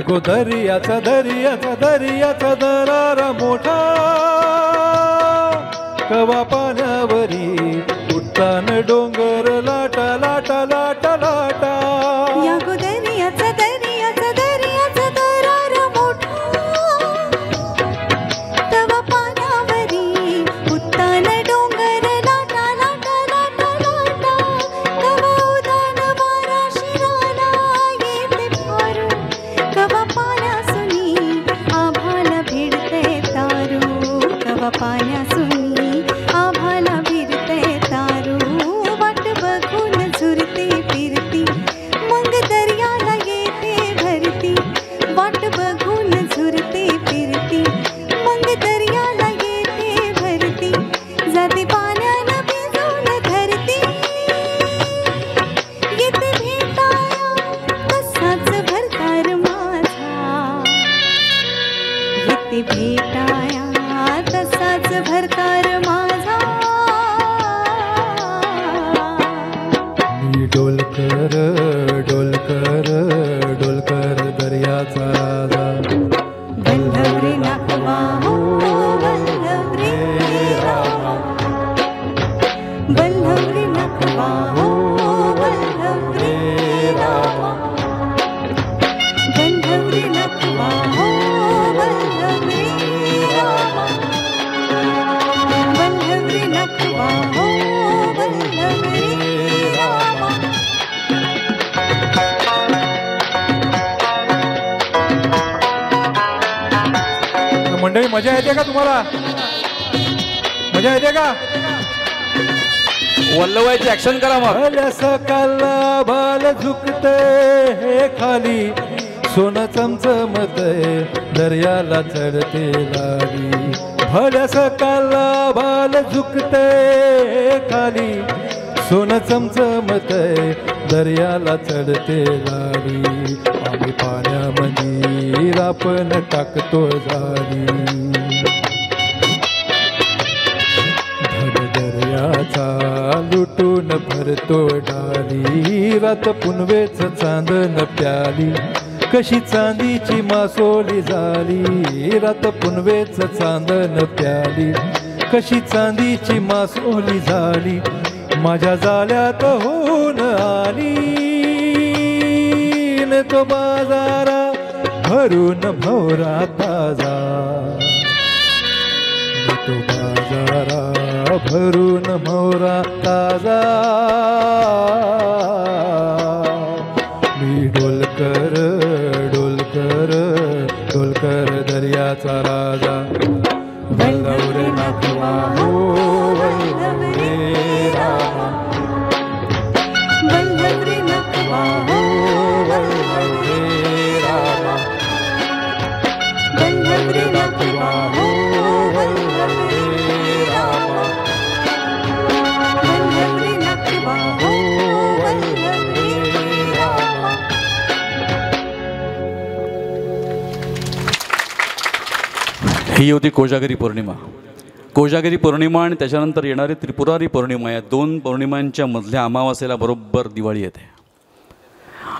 गो दर्याचा दर्याचा दर्याचा दरारा मोठा, कवा पाण्यावरी उठतान डोंगर लाटा लाटा लाटा लाटा. या गो दर्याचा दर्याचा दर्याचा दरारा मोठा, कवा पाण्यावरी उठतान डोंगर लाटा लाटा लाटा लाटा. कवा उदान वारा शिराला येते फारू, कवा पाण्यासुनी आभाला भिडते तारू, कवा पाण्यासुनी आभाला भिडते तारू. वाट बघून झुरते फिरती मग दर्याला येते भरती, वाट बघून झुरते फिरती मग दर्याला येते भरती. जाते पाण्यानं भिजून धरती, येते भेटाया तसाच भरतार माझा, येते भेटाया तसाच भरतार माझा. मी डोलकर डोलकर डोलकर दर्याचा राजा. वल्लव रे नाखवा हो वल्लव रे रामा, वल्लव रे नाखवा हो वल्लव रे रामा, वल्लव रे नाखवा हो वल्लव रे रामा, वल्लव रे नाखवा हो वल्लव रे रामा. मंडळी मजा येते का तुम्हाला? मजा येते का? वल्लवायची ऍक्शन करा मग. भल्या सकाळला बाल झुकते हे खाली, सोनं चमचमतय दर्याला चढते लाली. भल्या सकाळला बाल झुकते हे खाली, सोनं चमचमतय दर्याला चढते लाली. आम्ही पाण्यामध्ये रापण टाकतो झाली, दर्याचा लुटून भरतो डाली. रात पुनवेच चांदण प्याली, कशी चांदीची मासोली झाली. रात पुनवेच चांदण प्याली, कशी चांदीची मासोली झाली. माझ्या जाल्यात होऊन आली न तो बाजारा भरून भवरा ताजा. न तो बाजारा भरून भवरा ताजा. मी डोलकर डोलकर डोलकर दर्याचा राजा. वल्लवरे नाथवा हो वल्लवरे रामा, वल्लवरे नाथवा हो वल्लवरे रामा, वल्लवरे नाथवा हो वल्लवरे रामा, वल्लवरे नाथवा हो वल्लवरे रामा. ही होती कोजागिरी पौर्णिमा. कोजागिरी पौर्णिमा आणि त्याच्यानंतर येणारी त्रिपुरारी पौर्णिमा, या दोन पौर्णिमांच्या मधल्या अमावास्येला बरोबर दिवाळी येते.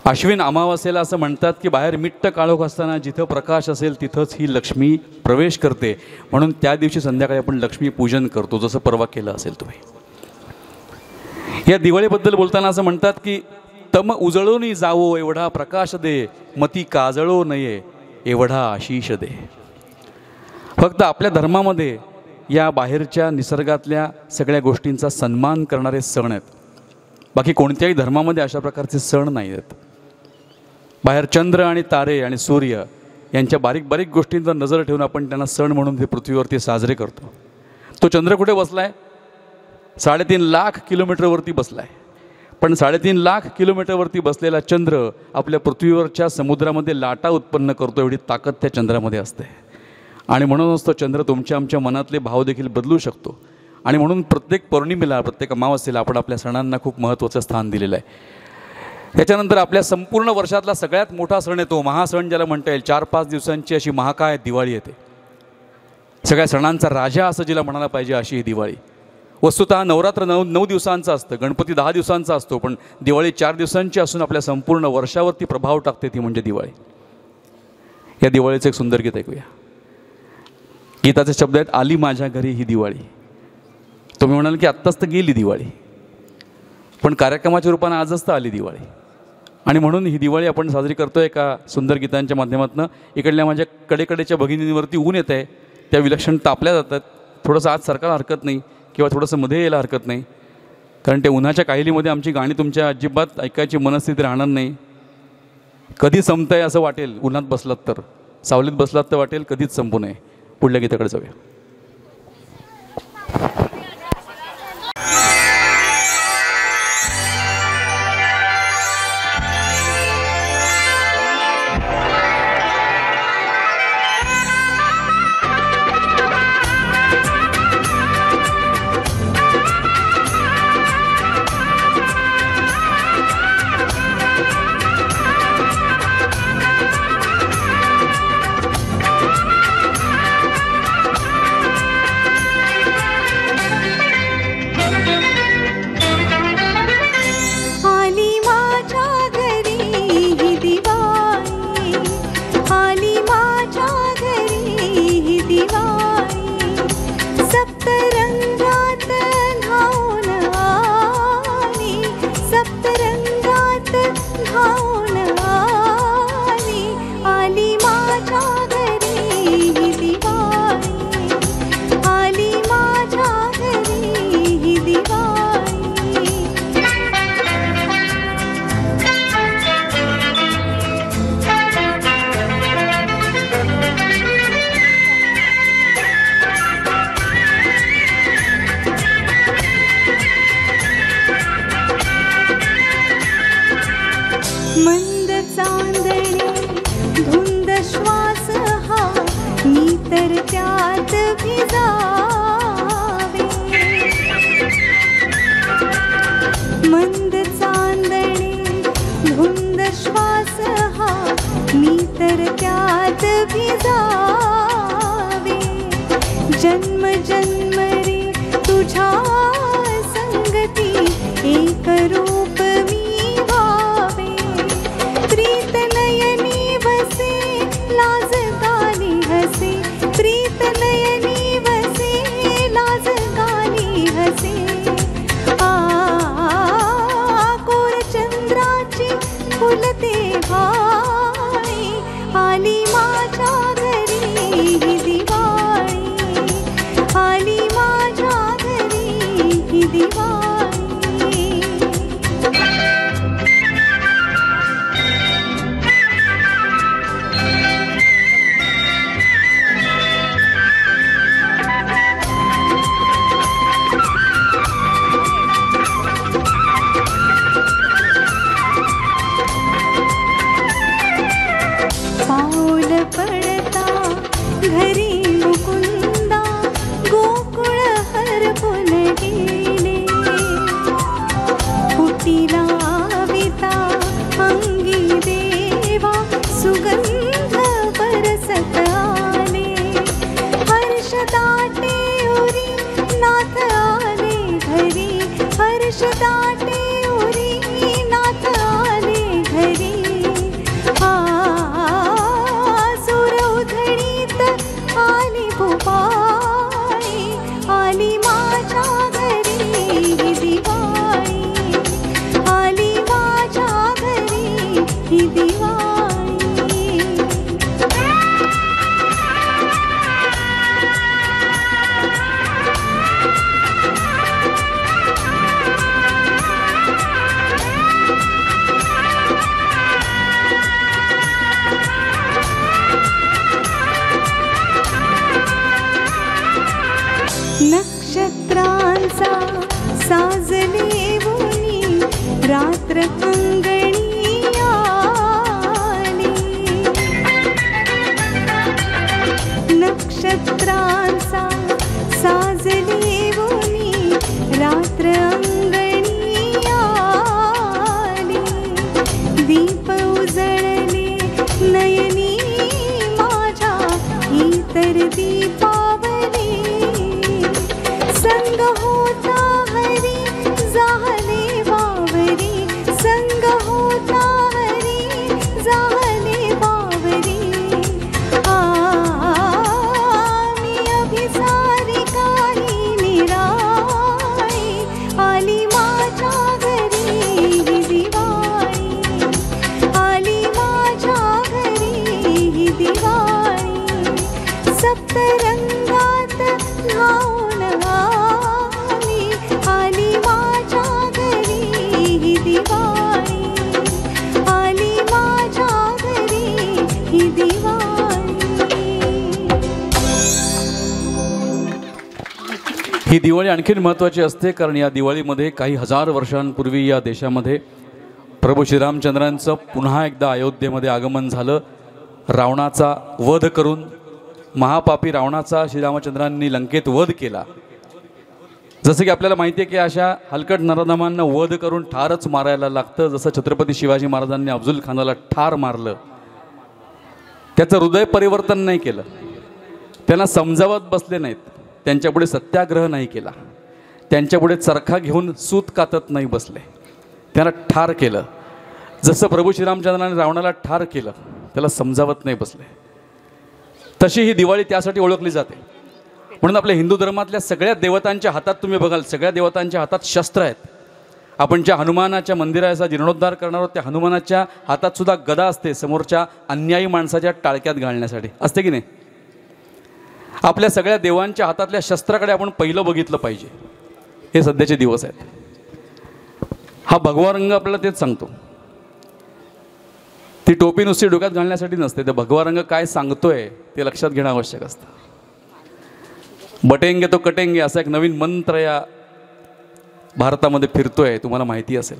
अश्विन अमावास्येला असं म्हणतात की बाहेर मिट्ट काळोख असताना जिथं प्रकाश असेल तिथंच ही लक्ष्मी प्रवेश करते. म्हणून त्या दिवशी संध्याकाळी आपण लक्ष्मी पूजन करतो, जसं परवा केलं असेल तुम्ही. या दिवाळीबद्दल बोलताना असं म्हणतात की तम उजळून जावो एवढा प्रकाश दे, मती काजळो नये एवढा आशिष दे. फक्त आपल्या धर्मामध्ये या बाहेरच्या निसर्गातल्या सगळ्या गोष्टींचा सन्मान करणारे सण आहेत. बाकी कोणत्याही धर्मामध्ये अशा प्रकारचे सण नाही आहेत. बाहेर चंद्र आणि तारे आणि सूर्य यांच्या बारीक बारीक गोष्टींवर नजर ठेवून आपण त्यांना सण म्हणून हे पृथ्वीवरती साजरे करतो. तो चंद्र कुठे बसला आहे? 3.5 लाख किलोमीटरवरती बसला आहे. पण 3.5 लाख किलोमीटरवरती बसलेला चंद्र आपल्या पृथ्वीवरच्या समुद्रामध्ये लाटा उत्पन्न करतो, एवढी ताकद त्या चंद्रामध्ये असते. आणि म्हणूनच तो चंद्र तुमच्या आमच्या मनातले भाव देखील बदलू शकतो. आणि म्हणून प्रत्येक पौर्णिमेला, प्रत्येक अमावास्येला आपण आपल्या सणांना खूप महत्त्वाचं स्थान दिलेलं आहे. त्याच्यानंतर आपल्या संपूर्ण वर्षातला सगळ्यात मोठा सण येतो, महासण ज्याला म्हणता येईल. 4-5 दिवसांची अशी महाकाय दिवाळी येते. सगळ्या सणांचा राजा असं जिला म्हणायला पाहिजे अशी ही दिवाळी. वस्तुतः नवरात्र 9 दिवसांचं असतं, गणपती 10 दिवसांचा असतो, पण दिवाळी 4 दिवसांची असून आपल्या संपूर्ण वर्षावरती प्रभाव टाकते, ती म्हणजे दिवाळी. या दिवाळीचं एक सुंदर गीत ऐकूया. गीताचे शब्द आहेत, आली माझ्या घरी ही दिवाळी. तुम्ही म्हणाल की आत्ताच तर गेली दिवाळी, पण कार्यक्रमाच्या रूपाने आजच तर आली दिवाळी. आणि म्हणून ही दिवाळी आपण साजरी करतो आहे एका सुंदर गीतांच्या माध्यमातून. इकडल्या माझ्या कडेकडेच्या भगिनींवरती ऊन येत आहे, त्या विलक्षण तापल्या जातात. थोडंसं आज सरकायला हरकत नाही किंवा थोडंसं मध्ये यायला हरकत नाही, कारण ते उन्हाच्या काहिलीमध्ये आमची गाणी तुमच्या अजिबात ऐकायची मनस्थिती राहणार नाही. कधी संपतं आहे असं वाटेल, उन्हात बसलात तर, सावलीत बसलात तर वाटेल कधीच संपू नये. पुढल्या गीताकडे जाऊया. मंद चांदणे धुंद श्वास हा मी तर त्यात भिजावे. जन्म जन्म रे तुझ्या संगती एक रूप मी व्हावे. प्रीत नयनी वसे लाज गाली हसे. प्रीत नयनी वसे लाज गाली हसे. कोर चंद्राची फुलते भाळी आली माझ्या घरी ही दिवाळी. आली माझ्या घरी ही दिवाळी. पाऊल पडता घरी मुकुंदा गोकुळ हरपून गेले. फुटीला विता अंगी देवा सुगंध बरसत आले. हर्ष दाटे उरी नाथ आले घरी. हर्ष दाटे उरी नाथ आले घरी. आली भोपाळी आली माझ्या घरी ही दिवाळी. आली माझ्या घरी ही दिवाळी. नक्षत्रांचा साजले उनी रात्र अंगणी आली. नक्षत्रांचा साजले उनी रात्र अंगणी आली. दीप उजळले नयनी माझ्या ही तर दीपावली. संग होता हरी जाहले बावरी. संग होता हरी जाहले बावरी. मी अभिसारी काही निराळी आली माझ्या घरी ही दिवाळी. आली माझ्या घरी ही दिवाळी. सप्तरंगात न्हाऊन आली आली माझ्या घरी ही दिवाळी. आली माझ्या घरी ही दिवाळी. ही दिवाळी आणखीन महत्त्वाची असते कारण या दिवाळीमध्ये काही हजार वर्षांपूर्वी या देशामध्ये प्रभू श्रीरामचंद्रांचं पुन्हा एकदा अयोध्येमध्ये आगमन झालं. रावणाचा वध करून महापापी रावणाचा श्रीरामचंद्रांनी लंकेत वध केला. जसं की आपल्याला माहिती आहे की अशा हलकट नराधमांना वध करून ठारच मारायला लागतं. जसं छत्रपती शिवाजी महाराजांनी अफजल खानाला ठार मारलं. त्याचं हृदय परिवर्तन नाही केलं. त्यांना समजावत बसले नाहीत. त्यांच्यापुढे सत्याग्रह नाही केला. त्यांच्यापुढे चरखा घेऊन सूत कातत नाही बसले. त्यांना ठार केलं. जसं प्रभू श्रीरामचंद्राने रावणाला ठार केलं त्याला समजावत नाही बसले. तशी ही दिवाळी त्यासाठी ओळखली जाते. म्हणून आपल्या हिंदू धर्मातल्या सगळ्या देवतांच्या हातात तुम्ही बघाल सगळ्या देवतांच्या हातात शस्त्र आहेत. आपण ज्या हनुमानाच्या मंदिराचा जीर्णोद्धार करणार आहोत त्या हनुमानाच्या हातात सुद्धा गदा असते समोरच्या अन्यायी माणसाच्या टाळक्यात घालण्यासाठी. असते की नाही? आपल्या सगळ्या देवांच्या हातातल्या शस्त्राकडे आपण पहिलं बघितलं पाहिजे. हे सध्याचे दिवस आहेत. हा भगवा रंग आपल्याला तेच सांगतो. ती टोपी नुसती डोक्यात घालण्यासाठी नसते. ते भगवा रंग काय सांगतोय ते लक्षात घेणं आवश्यक असतं. बटेंगे तो कटेंगे असा एक नवीन मंत्र या भारतामध्ये फिरतोय, तुम्हाला माहिती असेल.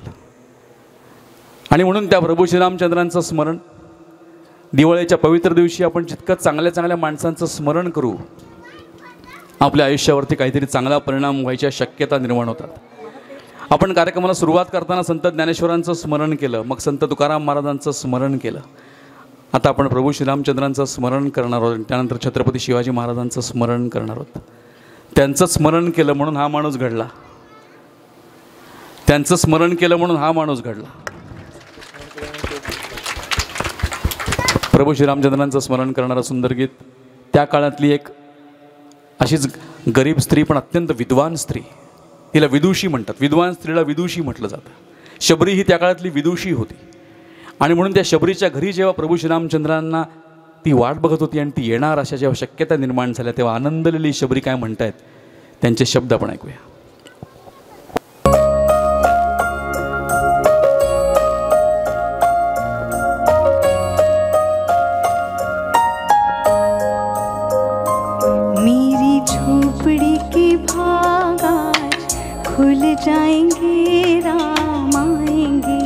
आणि म्हणून त्या प्रभू श्रीरामचंद्रांचं स्मरण दिवाळीच्या पवित्र दिवशी आपण जितकं चांगल्या चांगल्या माणसांचं स्मरण करू आपल्या आयुष्यावरती काहीतरी चांगला परिणाम व्हायच्या शक्यता निर्माण होतात. आपण कार्यक्रमाला सुरुवात करताना संत ज्ञानेश्वरांचं स्मरण केलं, मग संत तुकाराम महाराजांचं स्मरण केलं. आता आपण प्रभू श्रीरामचंद्रांचं स्मरण करणार आहोत, त्यानंतर छत्रपती शिवाजी महाराजांचं स्मरण करणार आहोत. त्यांचं स्मरण केलं म्हणून हा माणूस घडला, त्यांचं स्मरण केलं म्हणून हा माणूस घडला. प्रभू श्रीरामचंद्रांचं स्मरण करणारं सुंदर गीत. त्या काळातली एक अशीच गरीब स्त्री पण अत्यंत विद्वान स्त्री, तिला विदुषी म्हणतात. विद्वान स्त्रीला विदुषी म्हटलं जातं. शबरी ही त्या काळातली विदुषी होती आणि म्हणून त्या शबरीच्या घरी जेव्हा प्रभू श्रीरामचंद्रांना ती वाट बघत होती आणि ती येणार अशा जेव्हा शक्यता निर्माण झाल्या तेव्हा आनंदलेली शबरी काय म्हणतायत त्यांचे शब्द आपण ऐकूया. मेरी झोपड़ी के भाग आज खुल जाएंगे, राम आएंगे.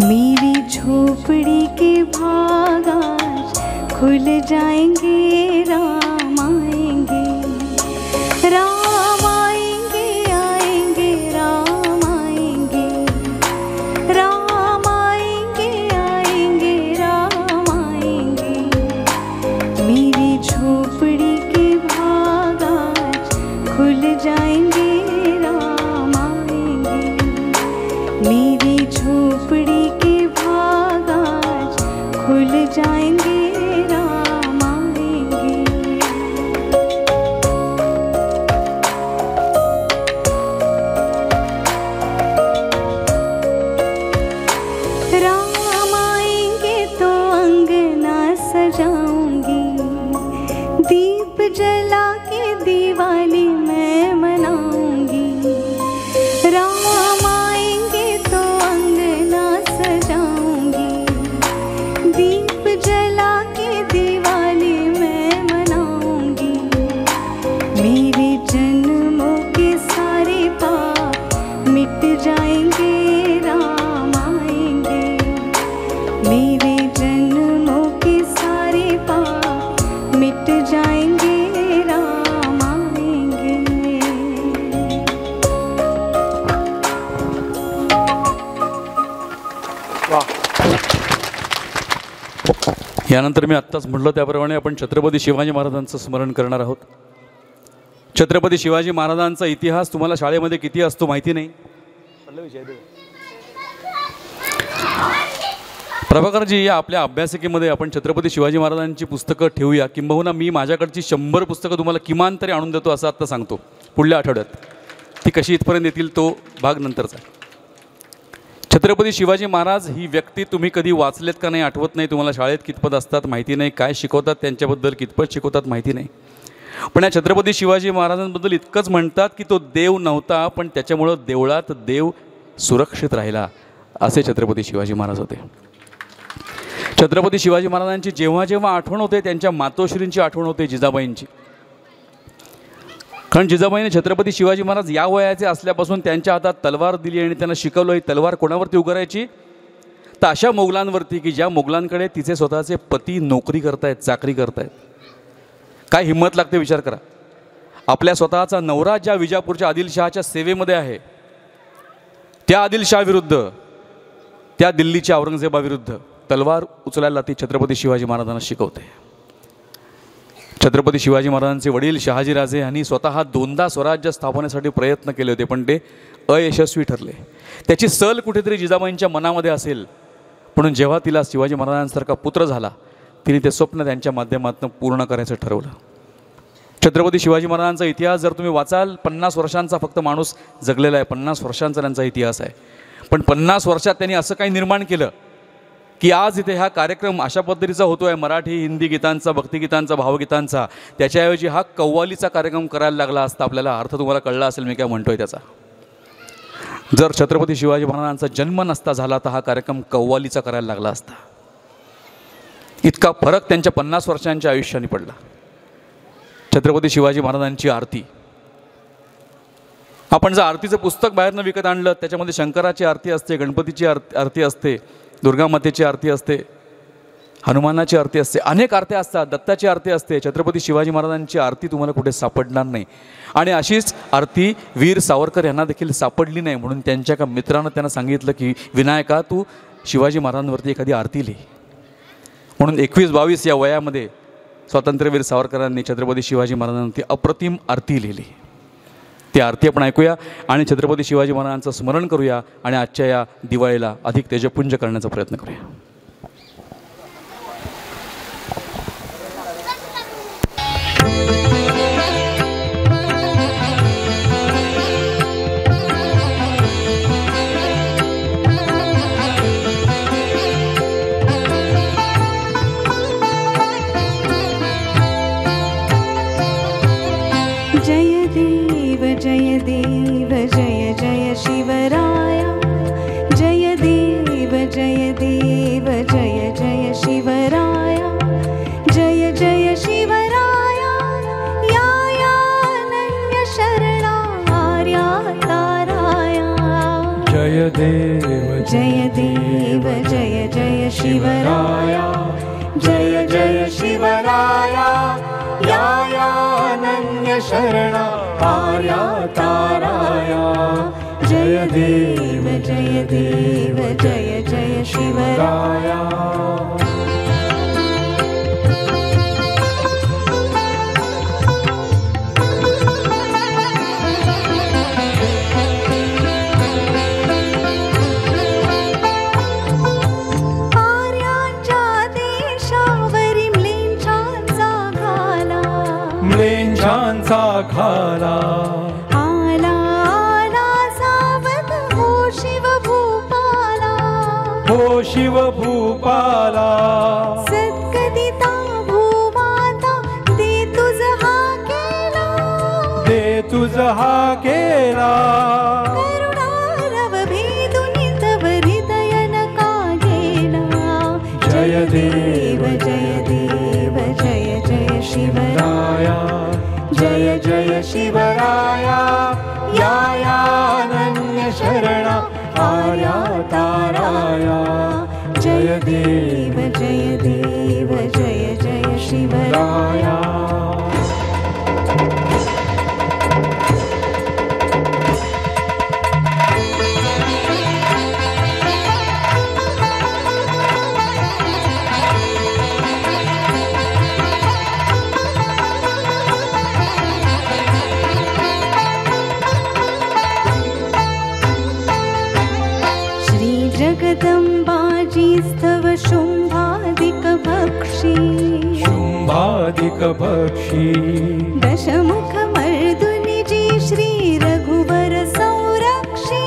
मेरी झोपड़ी के भाग आज खुल जाएंगे, राम आएंगे. राम आएंगे, आएंगे, राम आएंगे. राम आएंगे, आएंगे, राम आएंगे. मेरी झोपड़ी के भाग आज खुल जाएंगे, राम आएंगे. मेरी झोपड़ी के भाग आज खुल जाएंगे, राम आएंगे. राम आएंगे तो अंगना सजाऊंगी, दीप जला के दिवाली मैं मनाऊंगी. राम आएंगे तो अंगना सजाऊंगी, दीप जला के दिवाली मैं मनाऊंगी. मेरे जन्मों के सारे पाप मिट जाएंगे, राम आएंगे. मेरे जन्मों के सारे पाप मिट जाएंगे, राम आएंगे. यानंतर मी आत्ताच म्हटलं त्याप्रमाणे आपण छत्रपती शिवाजी महाराजांचं स्मरण करणार आहोत. छत्रपती शिवाजी महाराजांचा इतिहास तुम्हाला शाळेमध्ये किती असतो माहिती नाही. प्रभाकरजी, या आपल्या अभ्यासिकेमध्ये आपण छत्रपती शिवाजी महाराजांची पुस्तकं ठेवूया, किंबहुना मी माझ्याकडची 100 पुस्तकं तुम्हाला किमान तरी आणून देतो असं आत्ता सांगतो. पुढल्या आठवड्यात ती कशी इथपर्यंत येतील तो भाग नंतरचा. छत्रपती शिवाजी महाराज ही व्यक्ती तुम्ही कधी वाचलेत का नाही आठवत नाही, तुम्हाला शाळेत कितपत असतात माहिती नाही, काय शिकवतात त्यांच्याबद्दल कितपत शिकवतात माहिती नाही. पण या छत्रपती शिवाजी महाराजांबद्दल इतकंच म्हणतात की तो देव नव्हता, पण त्याच्यामुळं देवळात देव सुरक्षित राहिला, असे छत्रपती शिवाजी महाराज होते. छत्रपती शिवाजी महाराजांची जेव्हा जेव्हा आठवण होते त्यांच्या मातोश्रींची आठवण होते, जिजाबाईंची. कारण जिजाबाईने छत्रपती शिवाजी महाराज या वयाचे असल्यापासून त्यांच्या हातात तलवार दिली आणि त्यांना शिकवलं ही तलवार कोणावरती उगारायची, तर अशा मोगलांवरती की ज्या मोगलांकडे तिचे स्वतःचे पती नोकरी करतायत, चाकरी करतायत. काय हिंमत लागते विचार करा. आपल्या स्वतःचा नवरा ज्या विजापूरच्या आदिलशहाच्या सेवेमध्ये आहे त्या आदिलशहाविरुद्ध, त्या दिल्लीच्या औरंगजेबाविरुद्ध तलवार उचलायला ती छत्रपती शिवाजी महाराजांना शिकवते. छत्रपती शिवाजी महाराजांचे वडील शहाजीराजे यांनी स्वतः 2दा स्वराज्य स्थापनेसाठी प्रयत्न केले होते, पण ते अयशस्वी ठरले. त्याची सल कुठेतरी जिजाबाईंच्या मनामध्ये असेल, म्हणून जेव्हा तिला शिवाजी महाराजांसारखा पुत्र झाला तिने ते स्वप्न त्यांच्या माध्यमातून पूर्ण करायचं ठरवलं. छत्रपती शिवाजी महाराजांचा इतिहास जर तुम्ही वाचाल, 50 वर्षांचा फक्त माणूस जगलेला आहे, 50 वर्षांचा त्यांचा इतिहास आहे. पण 50 वर्षात त्यांनी असं काही निर्माण केलं की आज इथे हा कार्यक्रम अशा पद्धतीचा होतो आहे, मराठी हिंदी गीतांचा, भक्तिगीतांचा, भावगीतांचा. त्याच्याऐवजी हा कव्वालीचा कार्यक्रम करायला लागला असता. आपल्याला अर्थ तुम्हाला कळला असेल मी काय म्हणतोय त्याचा. जर छत्रपती शिवाजी महाराजांचा जन्म नसता झाला तर हा कार्यक्रम कव्वालीचा करायला लागला असता. इतका फरक त्यांच्या 50 वर्षांच्या आयुष्याने पडला. छत्रपती शिवाजी महाराजांची आरती, आपण जर आरतीचं पुस्तक बाहेरनं विकत आणलं त्याच्यामध्ये शंकराची आरती असते, गणपतीची आरती असते, दुर्गा मातेची आरती असते, हनुमानाची आरती असते, अनेक आरत्या असतात, दत्ताची आरती असते, छत्रपती शिवाजी महाराजांची आरती तुम्हाला कुठे सापडणार नाही. आणि अशीच आरती वीर सावरकर यांना देखील सापडली नाही, म्हणून त्यांच्या एका मित्रानं त्यांना सांगितलं की विनायका तू शिवाजी महाराजांवरती एखादी आरती लिही. म्हणून 21-22 या वयामध्ये स्वातंत्र्यवीर सावरकरांनी छत्रपती शिवाजी महाराजांवरती अप्रतिम आरती लिहिली. ती आरती आपण ऐकूया आणि छत्रपती शिवाजी महाराजांचं स्मरण करूया आणि आजच्या या दिवाळीला अधिक तेजपुंज करण्याचा प्रयत्न करूया. जय देव जय देव जय जय शिवराया, जय देव जय देव जय जय शिवराया, जय जय शिवराया या अनन्य शरणा आर्या ताराया. जय देव जय देव जय जय शिवराया, जय जय शिवराया या अनन्य शरणा आर्या ताराया. जय देव जय देव जय जय शिवराया. म्लेच्छांचा घाला आला आला सावध हो शिव भूपाला, हो शिव भूपाला. सद्गदिता भूमाता दे तुझ हा केला, दे तुझ हा केला. करुणारव भेदुनी तव हृदय नका गेला. जय देव जय देव जय जय शिवराया, जय जय शिवराया या अनन्य शरणा आर्या ताराया. जय देव जय देव जय जय शिवराया. जगदंबाजी स्तव शुंभादिक भक्षी, शुंभादिक भक्षी. दशमुख मर्दुनि जी श्री रघुवर संरक्षी,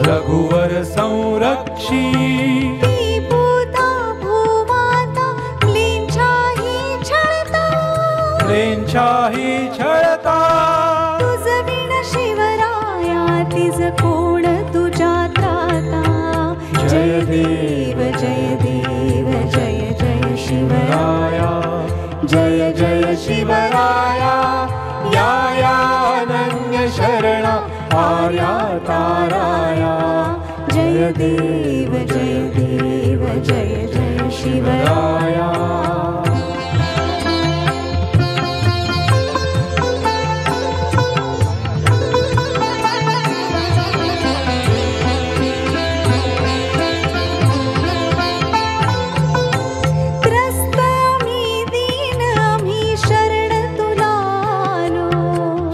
रघुवर संरक्षी. ती पूता भूमाता क्लींछाही छळता, क्लींछाही छळता. तुझ विण शिवराया तिज कोण तुझ्या त्राता. जय देव जय देव जय जय शिवराया, जय जय शिवराया या अनन्य शरणा आर्या ताराया. जय देव जय देव जय जय शिवराया.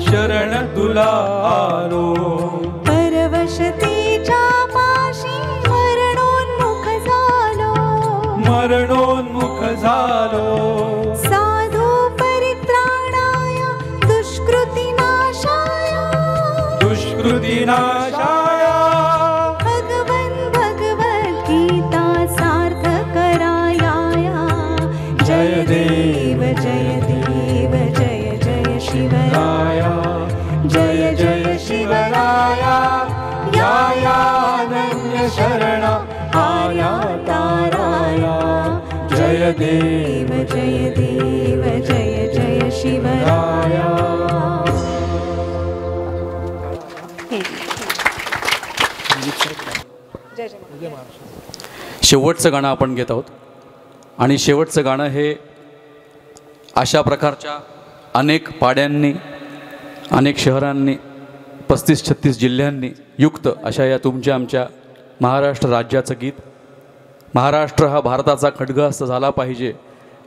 शरण तुला आलो, परवशतेच्या पाशी मरणोन्मुख झालो, मरणोन्मुख झालो. साधू परित्राणाय दुष्कृती नाशाय, दुष्कृती नाशाय. भगवन् भगवद्गीता सार्थ कराया. जय देव जय देव जय जय शिवराया, जय जय शिवराया या अनन्य शरणा आर्या ताराया. जय देव जय देव जय जय शिवराया. शेवटचं गाणं आपण घेत आहोत. आणि शेवटचं गाणं हे अशा प्रकारच्या अनेक पाड्यांनी, अनेक शहरांनी, 35-36 जिल्ह्यांनी युक्त अशा या तुमच्या आमच्या महाराष्ट्र राज्याचं गीत. महाराष्ट्र हा भारताचा खड्गहस्त झाला पाहिजे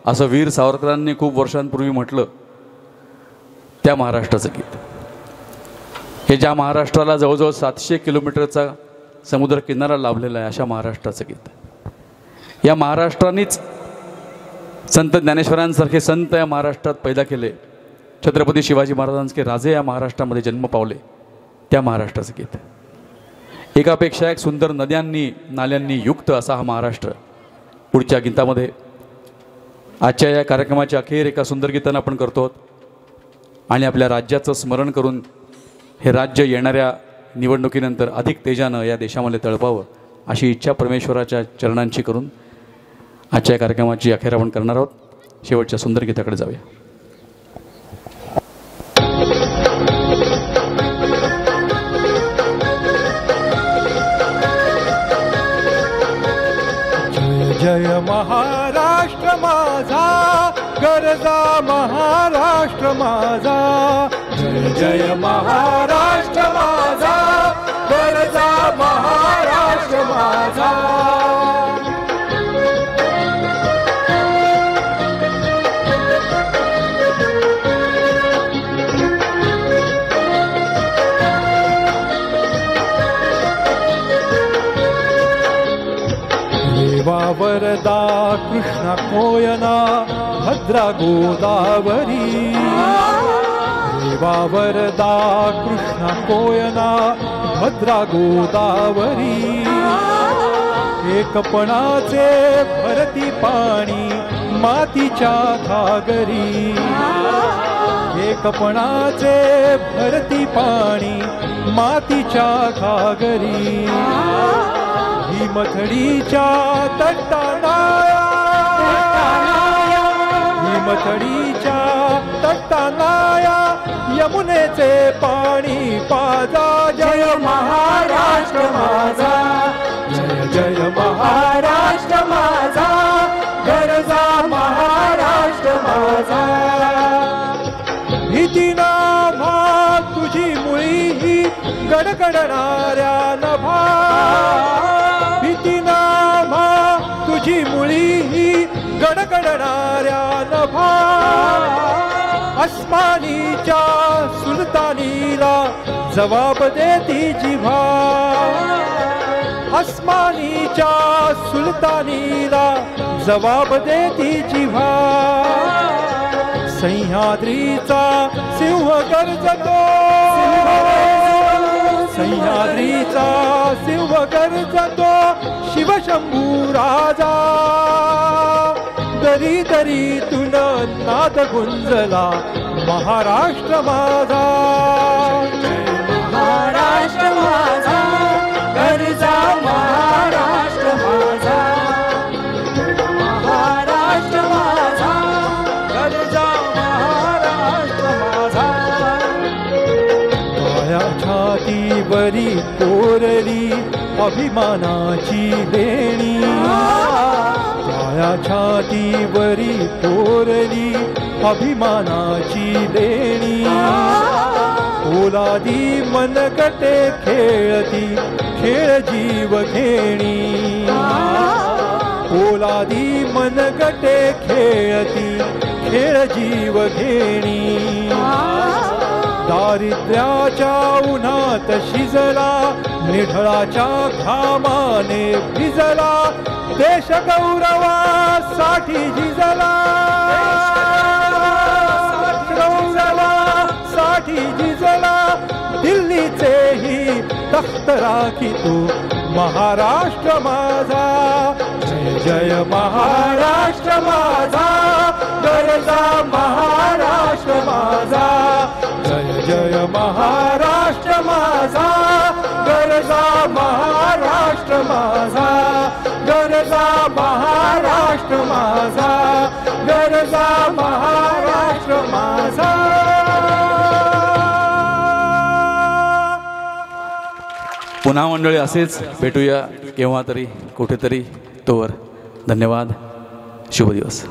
असं वीर सावरकरांनी खूप वर्षांपूर्वी म्हटलं. त्या महाराष्ट्राचं गीत हे ज्या महाराष्ट्राला जवळजवळ 700 किलोमीटरचा समुद्र किनारा लाभलेला आहे अशा महाराष्ट्राचं गीत. या महाराष्ट्रानेच संत ज्ञानेश्वरांसारखे संत या महाराष्ट्रात पैदा केले. छत्रपती शिवाजी महाराजांसारखे राजे या महाराष्ट्रामध्ये जन्म पावले. त्या महाराष्ट्राचं गीत. एकापेक्षा एक सुंदर नद्यांनी नाल्यांनी युक्त असा हा महाराष्ट्र. पुढच्या गीतामध्ये आजच्या या कार्यक्रमाच्या अखेर एका सुंदर गीतानं आपण करतो आणि आपल्या राज्याचं स्मरण करून हे राज्य येणाऱ्या निवडणुकीनंतर अधिक तेजानं या देशामध्ये तळपावं अशी इच्छा परमेश्वराच्या चरणांची करून आजच्या कार्यक्रमाची अखेर आपण करणार आहोत. शेवटच्या सुंदर गीताकडे जाऊया. जय जय महाराष्ट्र माझा, गरजा महाराष्ट्र माझा. जय जय महाराष्ट्र माझा, गरजा महाराष्ट्र माझा. वरदा कृष्णा कोयना भद्रा गोदावरी. देवा वरदा कृष्णा कोयना भद्रा गोदावरी. एकपणाचे भरती पाणी मातीच्या घागरी. एकपणाचे भरती पाणी मातीच्या घागरी. हिमथडीच्या तटानाया, हिमथडीच्या तटानाया यमुनेचे पाणी पाजा. जय महाराष्ट्र माझा, जय जय महाराष्ट्र माझा, गरजा महाराष्ट्र माझा. भीती नाभा तुझी मुळी ही गडगडणाऱ्या नभा. तुझी मुळी ही गडगडणाऱ्या नभा. अस्मानीच्या सुलतानीला जबाब देती जिव्हा. अस्मानीच्या सुलतानीला जबाब देती जिव्हा. सह्याद्रीचा सिंह गर्जतो, सह्याद्रीचा सिंह गर्जतो शिवशंभू राजा. दरी दरीतून नाद गुंजला महाराष्ट्र माझा. महाराष्ट्र माझा, गरजा महाराष्ट्र माझा. महाराष्ट्र माझा, गरजा महाराष्ट्र माझा. माया छातीवरी कोरली अभिमानाची लेणी. माया छातीवरी कोरली अभिमानाची लेणी. पोलादी मनगटे खेळती खेळ जीव घेणी. पोलादी मनगटे खेळती खेळ जीव घेणी. दारिद्र्याच्या उन्हात शिजला, निढळाच्या घामाने भिजला. देश गौरवासाठी झिजला, गौरवासाठी झिजला. दिल्लीचेही तख्त राखी तू महाराष्ट्र माझा. जय जय महाराष्ट्र माझा, गरजा महाराष्ट्र माझा. जय जय महाराष्ट्र माझा, गरजा महाराष्ट्र माझा. गरजा महाराष्ट्र माझा, गरजा महाराष्ट्र माझा. पुन्हा मंडळी असेच भेटूया केव्हा तरी कुठेतरी. तोवर धन्यवाद. शुभ दिवस.